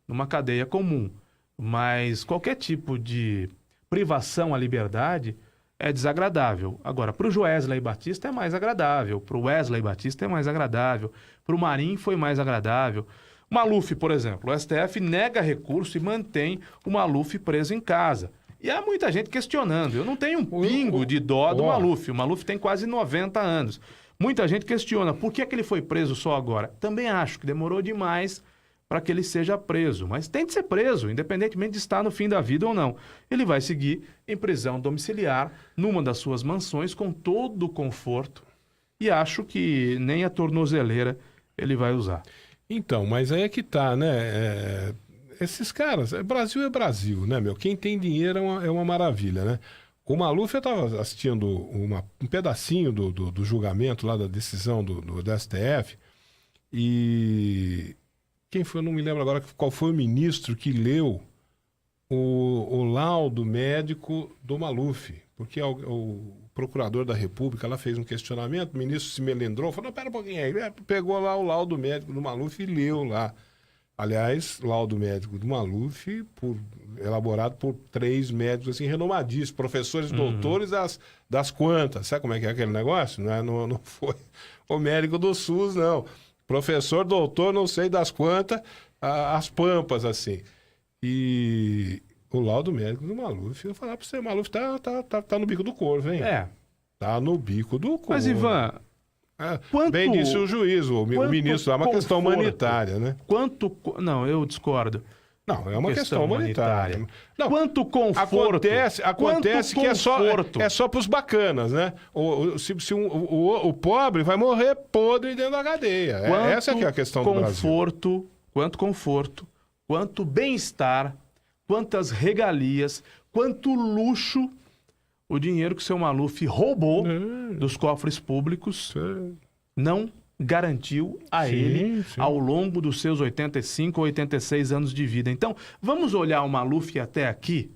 numa cadeia comum. Mas qualquer tipo de privação à liberdade é desagradável. Agora, para o Joesley Batista é mais agradável, para o Wesley Batista é mais agradável, para o Marim foi mais agradável. O Maluf, por exemplo, o STF nega recurso e mantém o Maluf preso em casa. E há muita gente questionando. Eu não tenho um pingo de dó do Maluf. O Maluf tem quase 90 anos. Muita gente questiona por que ele foi preso só agora. Também acho que demorou demais para que ele seja preso. Mas tem de ser preso, independentemente de estar no fim da vida ou não. Ele vai seguir em prisão domiciliar, numa das suas mansões, com todo o conforto. E acho que nem a tornozeleira ele vai usar. Então, mas aí é que tá, né? Esses caras, Brasil é Brasil, né, meu? Quem tem dinheiro é uma maravilha, né? O Maluf, eu estava assistindo um pedacinho do julgamento lá da decisão do STF, e quem foi, eu não me lembro agora qual foi o ministro que leu o laudo médico do Maluf, porque o procurador da República lá fez um questionamento, o ministro se melindrou, falou, não, pera um pouquinho aí, pegou lá o laudo médico do Maluf e leu lá. Aliás, laudo médico do Maluf, elaborado por 3 médicos assim, renomadíssimos, professores, doutores das quantas. Sabe como é que é aquele negócio? Não foi o médico do SUS, não. Professor, doutor, não sei das quantas, as pampas, assim. E o laudo médico do Maluf, eu vou falar pra você, o Maluf tá no bico do corvo, hein? Tá no bico do corvo. Mas, Ivan, bem disse o juiz, o ministro, é uma questão humanitária, né? Não, eu discordo. Não, é uma questão humanitária. Não, quanto conforto. Acontece que é só pros bacanas, né? O pobre vai morrer podre dentro da cadeia. Essa é que é a questão do Brasil. Quanto conforto, quanto bem-estar, quantas regalias, quanto luxo o dinheiro que o seu Maluf roubou dos cofres públicos não garantiu a ele ao longo dos seus 85 ou 86 anos de vida. Então, vamos olhar o Maluf até aqui?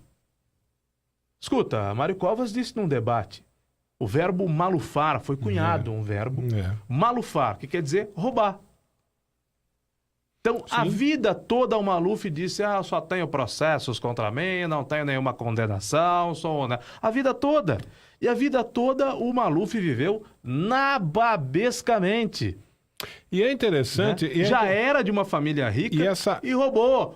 Escuta, Mário Covas disse num debate, o verbo malufar, foi cunhado um verbo, malufar, que quer dizer roubar. Então, a vida toda o Maluf disse, eu só tenho processos contra mim, não tenho nenhuma condenação, a vida toda. E a vida toda o Maluf viveu nababescamente. E é interessante... Né? Já era de uma família rica e roubou.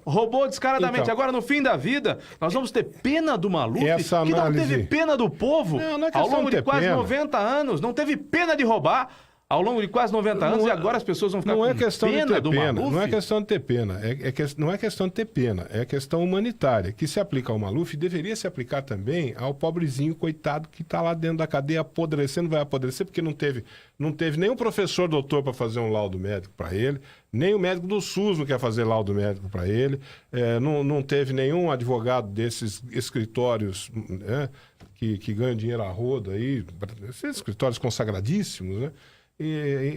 Roubou descaradamente. Então, agora, no fim da vida, nós vamos ter pena do Maluf, que não teve pena do povo ao longo de quase 90 anos. Não teve pena de roubar ao longo de quase 90 anos, e agora as pessoas vão ficar com pena do Maluf? Não é questão de ter pena, não é questão de ter pena, é questão humanitária, que se aplica ao Maluf, deveria se aplicar também ao pobrezinho, coitado, que está lá dentro da cadeia apodrecendo, vai apodrecer, porque não teve nenhum professor doutor para fazer um laudo médico para ele, nem o médico do SUS não quer fazer laudo médico para ele, não teve nenhum advogado desses escritórios que ganham dinheiro a rodo aí, esses escritórios consagradíssimos, né?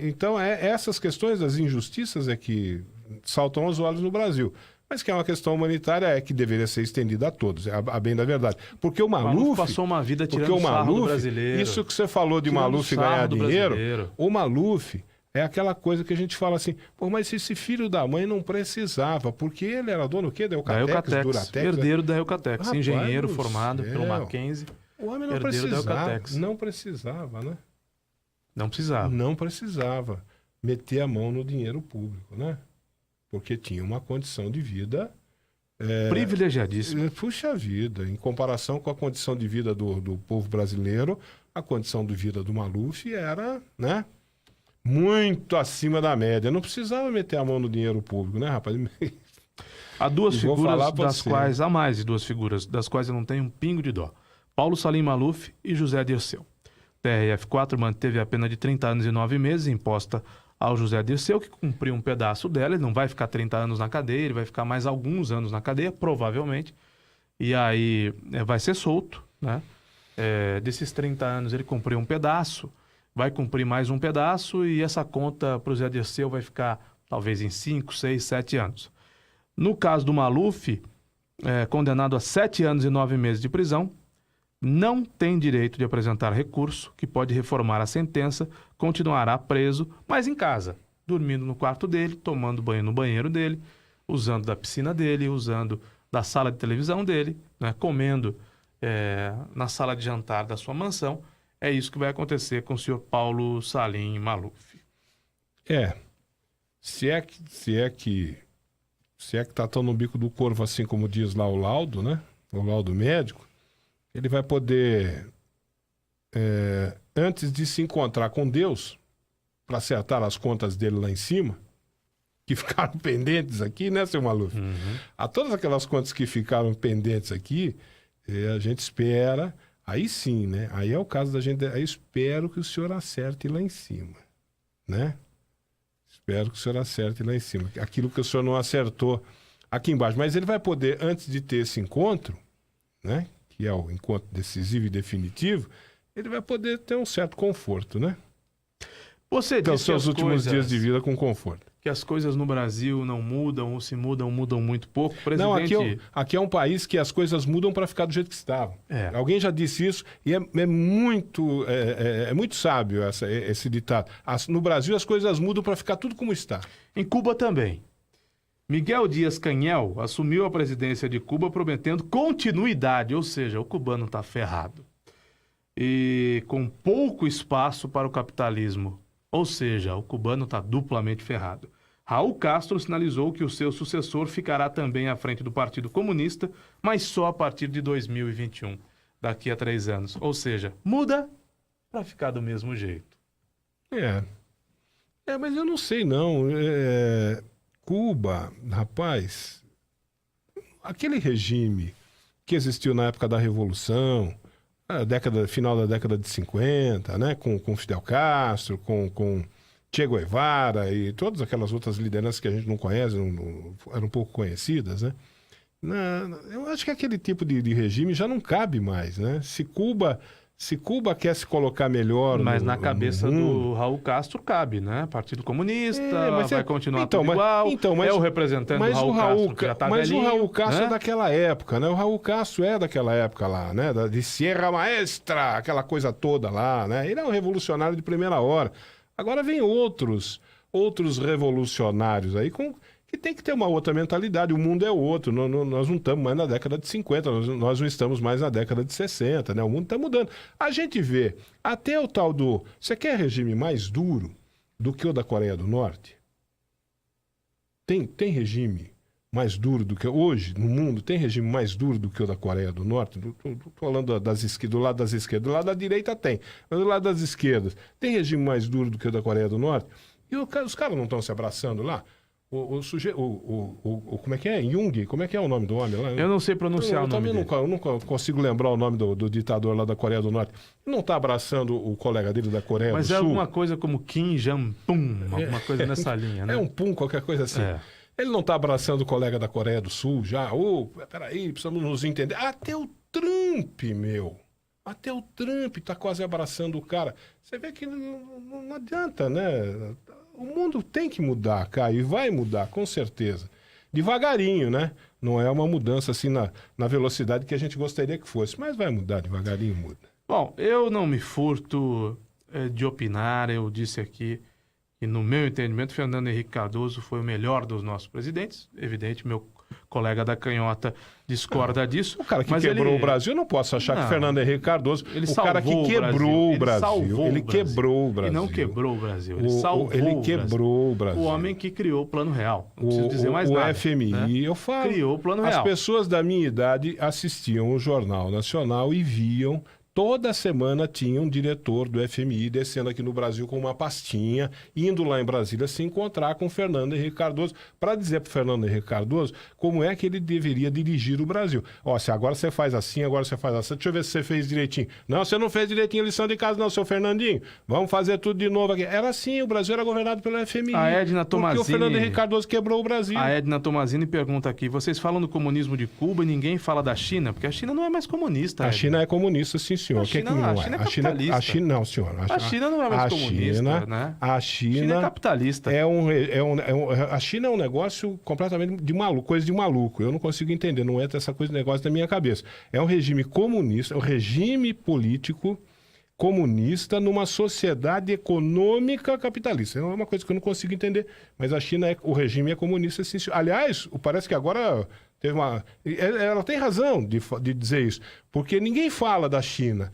Então, essas questões das injustiças é que saltam aos olhos no Brasil. Mas que é uma questão humanitária, que deveria ser estendida a todos, a bem da verdade. Porque o Maluf passou uma vida tirando sarro do brasileiro. Isso que você falou de Maluf ganhar dinheiro, o Maluf é aquela coisa que a gente fala assim, mas esse filho da mãe não precisava, porque ele era dono o quê? Da Eucatex, Duratex? Herdeiro da Eucatex, engenheiro formado pelo Mackenzie. O homem não precisava, né? Não precisava. Não precisava meter a mão no dinheiro público, né? Porque tinha uma condição de vida... privilegiadíssima. Puxa vida, em comparação com a condição de vida do povo brasileiro, a condição de vida do Maluf era, né? Muito acima da média. Não precisava meter a mão no dinheiro público, né, rapaz? Há duas figuras das quais... Há mais de duas figuras das quais eu não tenho um pingo de dó. Paulo Salim Maluf e José Dirceu. TRF4 manteve a pena de 30 anos e 9 meses imposta ao José Dirceu, que cumpriu um pedaço dela. Ele não vai ficar 30 anos na cadeia, ele vai ficar mais alguns anos na cadeia, provavelmente. E aí vai ser solto, né? Desses 30 anos ele cumpriu um pedaço, vai cumprir mais um pedaço e essa conta para o José Dirceu vai ficar talvez em 5, 6, 7 anos. No caso do Maluf, condenado a 7 anos e 9 meses de prisão, não tem direito de apresentar recurso que pode reformar a sentença, continuará preso, mas em casa, dormindo no quarto dele, tomando banho no banheiro dele, usando da piscina dele, usando da sala de televisão dele, né, comendo na sala de jantar da sua mansão. É isso que vai acontecer com o senhor Paulo Salim Maluf. Se é que tá tão no bico do corvo, assim como diz lá o laudo, né? O laudo médico, ele vai poder, antes de se encontrar com Deus, para acertar as contas dele lá em cima, que ficaram pendentes aqui, né, seu Maluf? A todas aquelas contas que ficaram pendentes aqui, a gente espera, aí sim, né? Aí é o caso da gente, aí espero que o senhor acerte lá em cima, né? Espero que o senhor acerte lá em cima. Aquilo que o senhor não acertou aqui embaixo. Mas ele vai poder, antes de ter esse encontro, né? Que é o encontro decisivo e definitivo, ele vai poder ter um certo conforto, né? Você disse os seus últimos dias de vida com conforto. Que as coisas no Brasil não mudam, ou se mudam muito pouco. Presidente... Não, aqui é um país que as coisas mudam para ficar do jeito que estavam. Alguém já disse isso e é muito sábio esse ditado. No Brasil as coisas mudam para ficar tudo como está. Em Cuba também. Miguel Dias-Canhel assumiu a presidência de Cuba prometendo continuidade, ou seja, o cubano está ferrado. E com pouco espaço para o capitalismo Ou seja, o cubano está duplamente ferrado. Raul Castro sinalizou que o seu sucessor ficará também à frente do Partido Comunista, mas só a partir de 2021, daqui a 3 anos. Ou seja, muda para ficar do mesmo jeito. Mas eu não sei não. Cuba, rapaz, aquele regime que existiu na época da Revolução, final da década de 50, né, com Fidel Castro, com Che Guevara e todas aquelas outras lideranças que a gente não conhece, eram um pouco conhecidas, né? Eu acho que aquele tipo de regime já não cabe mais, né? Se Cuba quer se colocar melhor... Mas na cabeça do Raul Castro cabe, né? Partido Comunista, vai continuar tudo igual, é o representante do Raul Castro que já tá velhinho. Mas o Raul Castro né? é daquela época, né? O Raul Castro é daquela época lá, né? De Sierra Maestra, aquela coisa toda lá, né? Ele é um revolucionário de primeira hora. Agora vem outros revolucionários aí que tem que ter uma outra mentalidade. O mundo é outro. Nós não estamos mais na década de 50, nós não estamos mais na década de 60, né? O mundo está mudando. A gente vê até o tal do... Você quer regime mais duro do que o da Coreia do Norte? Tem regime mais duro do que... Hoje, no mundo, tem regime mais duro do que o da Coreia do Norte? Estou falando do lado das esquerdas. Do lado da direita tem. Mas do lado das esquerdas, tem regime mais duro do que o da Coreia do Norte? E os caras não estão se abraçando lá? Como é que é? Jung? Como é que é o nome do homem lá? Eu não sei pronunciar o nome dele. Eu nunca consigo lembrar o nome do ditador lá da Coreia do Norte. Ele não está abraçando o colega dele da Coreia do Sul? Mas é alguma coisa como Kim Jong-un, alguma coisa nessa linha, né? É um pum, qualquer coisa assim. Ele não está abraçando o colega da Coreia do Sul já? Peraí, precisamos nos entender. Até o Trump, meu. Até o Trump está quase abraçando o cara. Você vê que não adianta, né? O mundo tem que mudar, Caio, e vai mudar, com certeza. Devagarinho, né? Não é uma mudança assim na velocidade que a gente gostaria que fosse, mas vai mudar, devagarinho muda. Bom, eu não me furto de opinar, eu disse aqui que, no meu entendimento, Fernando Henrique Cardoso foi o melhor dos nossos presidentes. Evidente, meu colega da canhota discorda disso. O cara que quebrou o Brasil, eu não posso achar que Fernando Henrique Cardoso... O cara que quebrou o Brasil. Ele quebrou o Brasil. Ele não quebrou o Brasil, ele salvou ele quebrou o Brasil. O homem que criou o Plano Real. Não preciso dizer mais nada. O FMI, né? Eu falo. Criou o Plano Real. As pessoas da minha idade assistiam o Jornal Nacional e viam... Toda semana tinha um diretor do FMI descendo aqui no Brasil com uma pastinha, indo lá em Brasília se encontrar com o Fernando Henrique Cardoso, para dizer para o Fernando Henrique Cardoso como é que ele deveria dirigir o Brasil. Se agora você faz assim, agora você faz assim, deixa eu ver se você fez direitinho. Não, você não fez direitinho a lição de casa não, seu Fernandinho. Vamos fazer tudo de novo aqui. Era assim, o Brasil era governado pelo FMI. A Edna Tomazini... Porque o Fernando Henrique Cardoso quebrou o Brasil. A Edna Tomazini pergunta aqui, vocês falam do comunismo de Cuba e ninguém fala da China? Porque a China não é mais comunista. A China é comunista, sim, senhor. A China não é capitalista. A China não, senhor. A China não é mais comunista, né? A China é capitalista. A China é um negócio completamente de maluco, coisa de maluco. Eu não consigo entender, não entra essa coisa de negócio na minha cabeça. É um regime comunista, é um regime político comunista numa sociedade econômica capitalista. É uma coisa que eu não consigo entender. Mas a China, o regime é comunista, sim, senhor. Aliás, parece que agora... Ela tem razão de dizer isso, porque ninguém fala da China.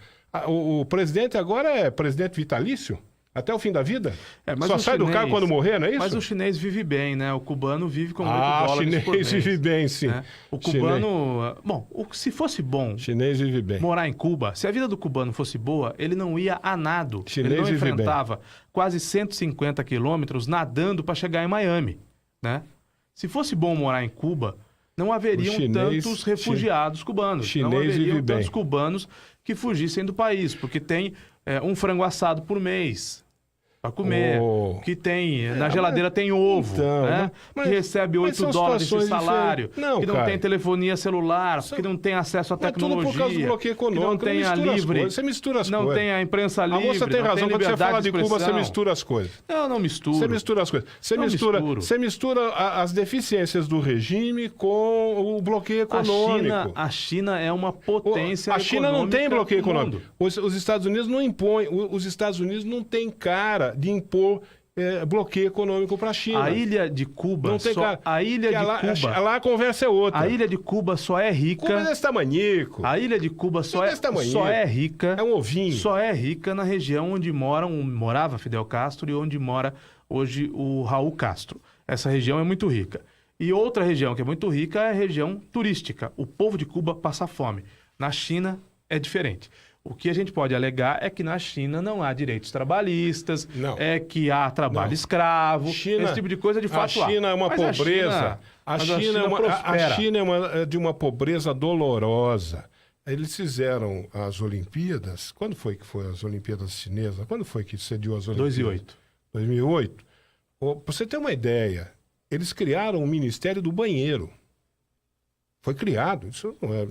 O presidente agora é presidente vitalício? Até o fim da vida? Só sai do cargo quando morrer, não é isso? Mas o chinês vive bem, né? O cubano vive com 8 dólares por mês. O chinês vive bem, sim. Né? O cubano... Bom, se fosse bom... Chinês vive bem. Morar em Cuba, se a vida do cubano fosse boa, ele não ia a nado. Chinês ele não vive enfrentava bem. Quase 150 quilômetros nadando para chegar em Miami, né? Se fosse bom morar em Cuba... Não haveriam tantos refugiados cubanos. Não haveriam tantos cubanos que fugissem do país, porque tem um frango assado por mês para comer, que tem na geladeira tem ovo, né? Que recebe 8 dólares de salário, que não tem telefonia celular, que não tem acesso à tecnologia, tudo por causa do bloqueio econômico, que não tem a livre, você mistura as não coisas. tem a imprensa livre, você tem razão, quando você fala de Cuba, você mistura as coisas. Não misturo. Você mistura as coisas. Você mistura as deficiências do regime com o bloqueio econômico. A China é uma potência econômica. A China não tem bloqueio econômico. Os Estados Unidos não impõem. Os Estados Unidos não têm cara de impor bloqueio econômico para a China. A ilha de Cuba... Não tem a ilha de Cuba... Lá a conversa é outra. A ilha de Cuba só é rica... Cuba é desse tamanico. A ilha de Cuba só é rica... É um ovinho. Só é rica na região onde morava Fidel Castro e onde mora hoje o Raul Castro. Essa região é muito rica. E outra região que é muito rica é a região turística. O povo de Cuba passa fome. Na China é diferente. O que a gente pode alegar é que na China não há direitos trabalhistas, que há trabalho escravo, esse tipo de coisa de fato há. A China é uma pobreza. A China é de uma pobreza dolorosa. Eles fizeram as Olimpíadas. Quando foi que foi as Olimpíadas chinesas? Quando foi que sediou as Olimpíadas? 2008. Para você ter uma ideia, eles criaram o Ministério do Banheiro. Foi criado. Isso não é.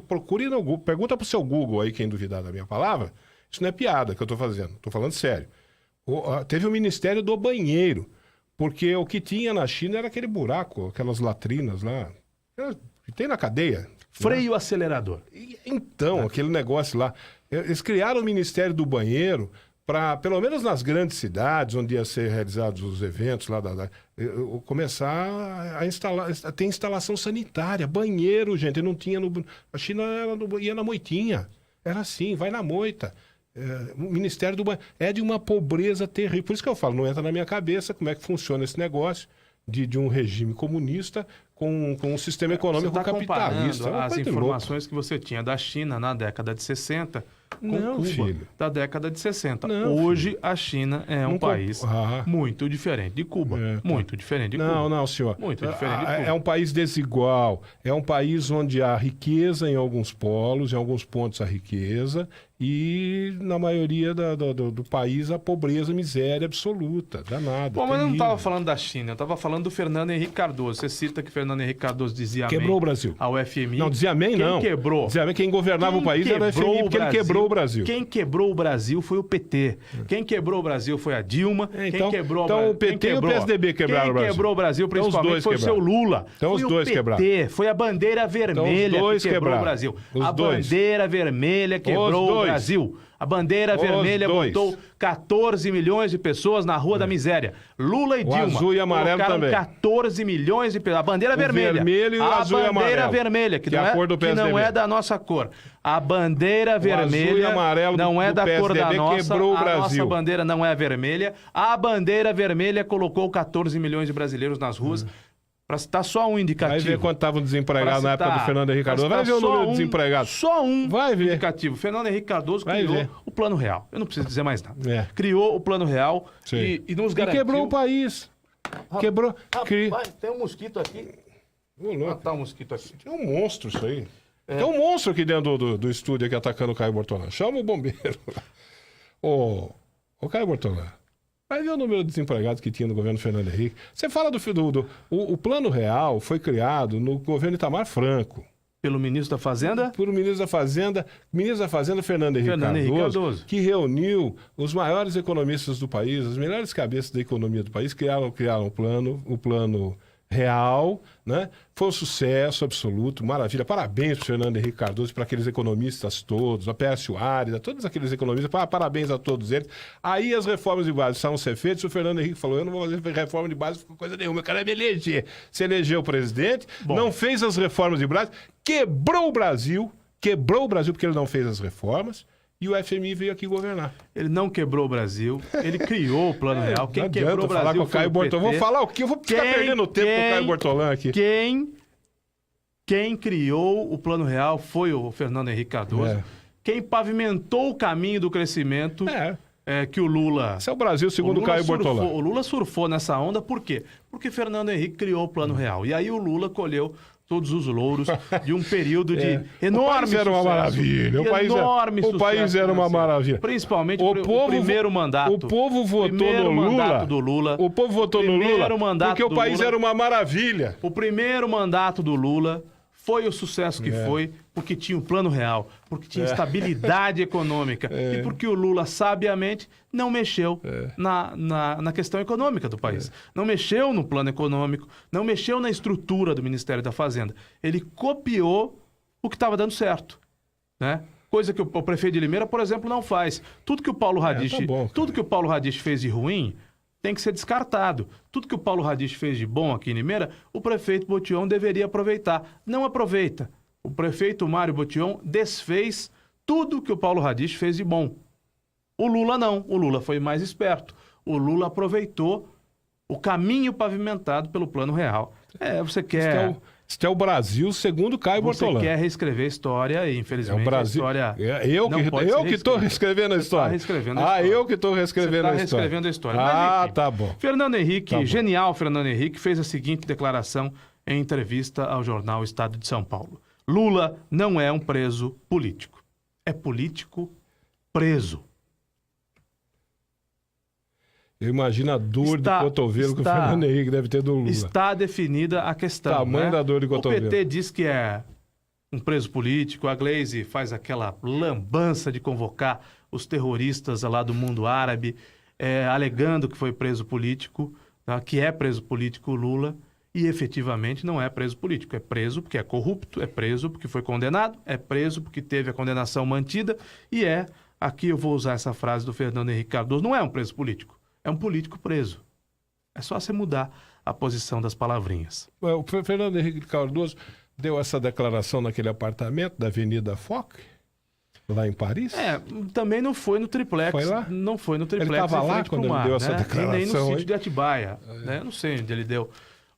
Procure no Google. Pergunta pro seu Google aí, quem duvidar da minha palavra. Isso não é piada que eu tô fazendo. Tô falando sério. Teve o Ministério do Banheiro. Porque o que tinha na China era aquele buraco, aquelas latrinas lá. Que tem na cadeia. Freio acelerador. Então, aquele negócio lá. Eles criaram o Ministério do Banheiro para, pelo menos nas grandes cidades, onde ia ser realizados os eventos lá, começar a ter instalação sanitária, banheiro, gente, não tinha a China ia na moitinha, era assim, vai na moita. O Ministério do Banheiro é de uma pobreza terrível, por isso que eu falo, não entra na minha cabeça como é que funciona esse negócio de um regime comunista com um sistema econômico capitalista. As informações que você tinha da China na década de 60 com Cuba, da década de 60. Hoje a China é um país muito diferente de Cuba. Muito diferente de Cuba. Não, senhor. Muito diferente de Cuba. É um país desigual. É um país onde há riqueza em alguns polos, em alguns pontos há riqueza, e na maioria do país a pobreza, a miséria absoluta. Danada. Bom, mas eu não estava falando da China, eu estava falando do Fernando Henrique Cardoso. Você cita que Fernando Henrique Cardoso dizia amém quebrou o Brasil. ao FMI. Não, dizia amém não. Quem quebrou? Dizia amém, quem governava o país era o FMI, porque ele quebrou o Brasil. Quem quebrou o Brasil foi o PT. Quem quebrou o Brasil foi a Dilma. Então, quem quebrou o PT e o PSDB quebraram o Brasil. Quem quebrou o Brasil, principalmente, foi o seu Lula. Então os dois quebraram. Foi a bandeira vermelha que quebrou o Brasil. A bandeira vermelha quebrou o Brasil. A bandeira vermelha botou 14 milhões de pessoas na Rua da Miséria. Lula e Dilma azul e amarelo também. 14 milhões de pessoas. A bandeira vermelha. Vermelho e o azul e amarelo. A bandeira vermelha, que não é da nossa cor. A bandeira vermelha não é da cor da nossa. Quebrou o Brasil. A nossa bandeira não é vermelha. A bandeira vermelha colocou 14 milhões de brasileiros nas ruas. Para citar só um indicativo. Vai ver quanto estavam desempregados na época do Fernando Henrique Cardoso. Vai ver o número de desempregados. Só um Vai ver. indicativo. Fernando Henrique Cardoso criou o Plano Real. Eu não preciso dizer mais nada. Criou o Plano Real e nos garantiu... E quebrou o país. Quebrou... Rapaz, tem um mosquito aqui. Vou matar um mosquito aqui. Tem um monstro isso aí. Tem um monstro aqui dentro do estúdio aqui atacando o Caio Bortolã. Chama o bombeiro. Ô Caio Bortolã. Vai ver o número de desempregados que tinha no governo Fernando Henrique. Você fala o Plano Real foi criado no governo Itamar Franco. Pelo ministro da Fazenda? Pelo ministro da Fazenda Fernando Henrique Cardoso, que reuniu os maiores economistas do país, as melhores cabeças da economia do país, criaram o plano Real, né? Foi um sucesso absoluto, maravilha. Parabéns para Fernando Henrique Cardoso, para aqueles economistas todos, a Pércio Árida, todos aqueles economistas, parabéns a todos eles. Aí as reformas de base estavam ser feitas, o Fernando Henrique falou, eu não vou fazer reforma de base por coisa nenhuma, eu quero me eleger. Se elegeu o presidente, não fez as reformas de base, quebrou o Brasil porque ele não fez as reformas. E o FMI veio aqui governar. Ele não quebrou o Brasil, ele criou o Plano Real. Quem quebrou o Brasil falar com o Caio Bortolã. Vou falar o quê? Eu vou ficar perdendo tempo com o Caio Bortolã aqui. Quem criou o Plano Real foi o Fernando Henrique Cardoso. Quem pavimentou o caminho do crescimento que o Lula... Esse é o Brasil, segundo o Caio Bortolã. O Lula surfou nessa onda, por quê? Porque Fernando Henrique criou o Plano Real. E aí o Lula colheu todos os louros de um período de enorme sucesso. O país era uma maravilha. O país era uma maravilha. Principalmente o primeiro mandato. O povo votou no Lula. O povo votou no Lula porque o país era uma maravilha. O primeiro mandato do Lula foi o sucesso que foi porque tinha um Plano Real, porque tinha estabilidade econômica e porque o Lula, sabiamente, não mexeu na questão econômica do país. Não mexeu no plano econômico, não mexeu na estrutura do Ministério da Fazenda. Ele copiou o que estava dando certo, né? Coisa que o prefeito de Limeira, por exemplo, não faz. Tudo que o Paulo Radich, tudo que o Paulo Radich fez de ruim, tem que ser descartado. Tudo que o Paulo Radich fez de bom aqui em Limeira, o prefeito Botion deveria aproveitar. Não aproveita. O prefeito Mário Botion desfez tudo que o Paulo Radich fez de bom. O Lula não. O Lula foi mais esperto. O Lula aproveitou o caminho pavimentado pelo Plano Real. Você quer... Este é o Brasil segundo Caio Bortolano. Você quer reescrever a história e, infelizmente, o Brasil... a história... Eu que estou reescrevendo a história. Eu que estou reescrevendo a história. Reescrevendo a história. Ah, mas, enfim, tá bom. Fernando Henrique, Tá bom. genial Fernando Henrique, fez a seguinte declaração em entrevista ao jornal Estado de São Paulo. Lula não é um preso político. É político preso. Eu imagino a dor de cotovelo que o Fernando Henrique deve ter do Lula. Está definida a questão. Tamanho da dor de cotovelo. O PT diz que é um preso político, a Glaze faz aquela lambança de convocar os terroristas lá do mundo árabe, alegando que foi preso político, tá? Que é preso político o Lula, e efetivamente não é preso político. É preso porque é corrupto, é preso porque foi condenado, é preso porque teve a condenação mantida, e aqui eu vou usar essa frase do Fernando Henrique Cardoso, não é um preso político. É um político preso. É só você mudar a posição das palavrinhas. O Fernando Henrique Cardoso deu essa declaração naquele apartamento da Avenida Foch, lá em Paris? Também não foi no triplex. Foi lá? Não foi no triplex. Ele estava lá quando ele deu essa declaração? E nem no sítio de Atibaia. Né? Eu não sei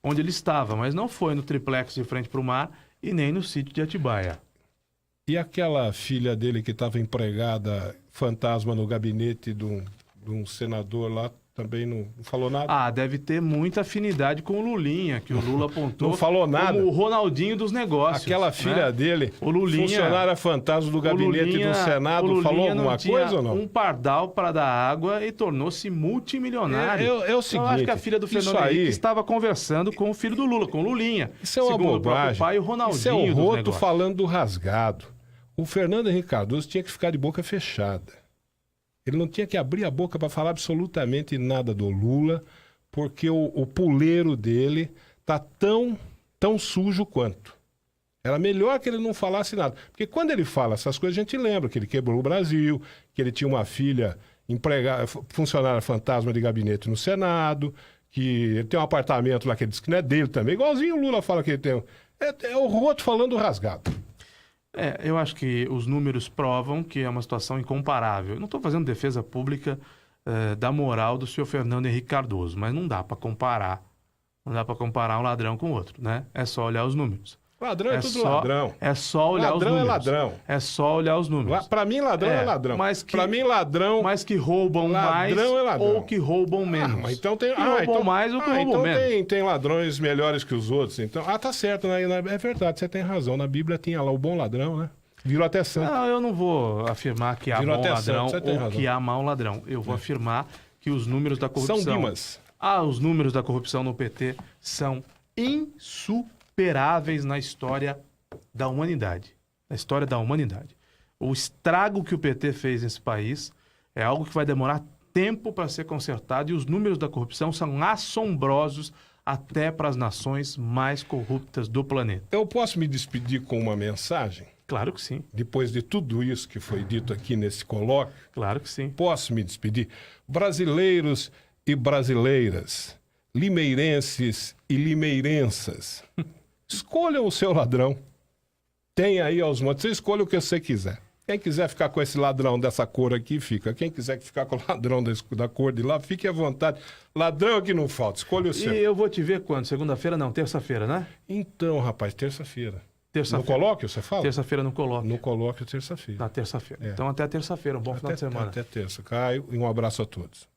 onde ele estava, mas não foi no triplex de frente para o mar e nem no sítio de Atibaia. E aquela filha dele que estava empregada, fantasma, no gabinete de um senador lá, também não falou nada? Deve ter muita afinidade com o Lulinha, que o Lula apontou. Não falou nada. Como o Ronaldinho dos negócios. Aquela filha dele, o Lulinha, funcionária fantasma do gabinete do Senado, falou alguma coisa ou não? Um pardal para dar água e tornou-se multimilionário. É o seguinte, eu acho que a filha do Fernando Henrique estava conversando com o filho do Lula, com o Lulinha. Isso é uma bobagem. O pai, o Ronaldinho Isso é o dos roto negócios. falando do rasgado. O Fernando Henrique Cardoso tinha que ficar de boca fechada. Ele não tinha que abrir a boca para falar absolutamente nada do Lula, porque o puleiro dele tá tão sujo quanto. Era melhor que ele não falasse nada. Porque quando ele fala essas coisas, a gente lembra que ele quebrou o Brasil, que ele tinha uma filha funcionária fantasma de gabinete no Senado, que ele tem um apartamento lá que ele diz que não é dele também, igualzinho o Lula fala que ele tem. É o roto falando rasgado. Eu acho que os números provam que é uma situação incomparável. Eu não estou fazendo defesa pública da moral do senhor Fernando Henrique Cardoso, mas não dá para comparar. Não dá para comparar um ladrão com outro, né? É só olhar os números. Ladrão é tudo ladrão. É só olhar os números. Ladrão é ladrão. É só olhar os números. Para mim, ladrão é ladrão. Para mim, ladrão... Mas que roubam mais ou que roubam menos. Mas então tem... Que roubam mais ou que roubam menos. Então tem ladrões melhores que os outros. Então, tá certo, né? É verdade, você tem razão. Na Bíblia tinha lá o bom ladrão, né? Virou até santo. Não, eu não vou afirmar que há bom ladrão ou que há mau ladrão. Eu vou afirmar que os números da corrupção... São Dimas. Os números da corrupção no PT são insuperáveis na história da humanidade. Na história da humanidade. O estrago que o PT fez nesse país é algo que vai demorar tempo para ser consertado e os números da corrupção são assombrosos até para as nações mais corruptas do planeta. Eu posso me despedir com uma mensagem? Claro que sim. Depois de tudo isso que foi dito aqui nesse colóquio? Claro que sim. Posso me despedir? Brasileiros e brasileiras, limeirenses e limeirenças, escolham o seu ladrão. Tem aí aos montes, você escolha o que você quiser. Quem quiser ficar com esse ladrão dessa cor aqui, fica. Quem quiser ficar com o ladrão da cor de lá, fique à vontade. Ladrão é que não falta, escolha o seu. E eu vou te ver quando? Segunda-feira não, terça-feira, né? Então, rapaz, terça-feira. No colóquio, você fala? Terça-feira no colóquio. No colóquio, terça-feira. Na terça-feira. Então até terça-feira, um bom final de semana. Até terça, Caio, e um abraço a todos.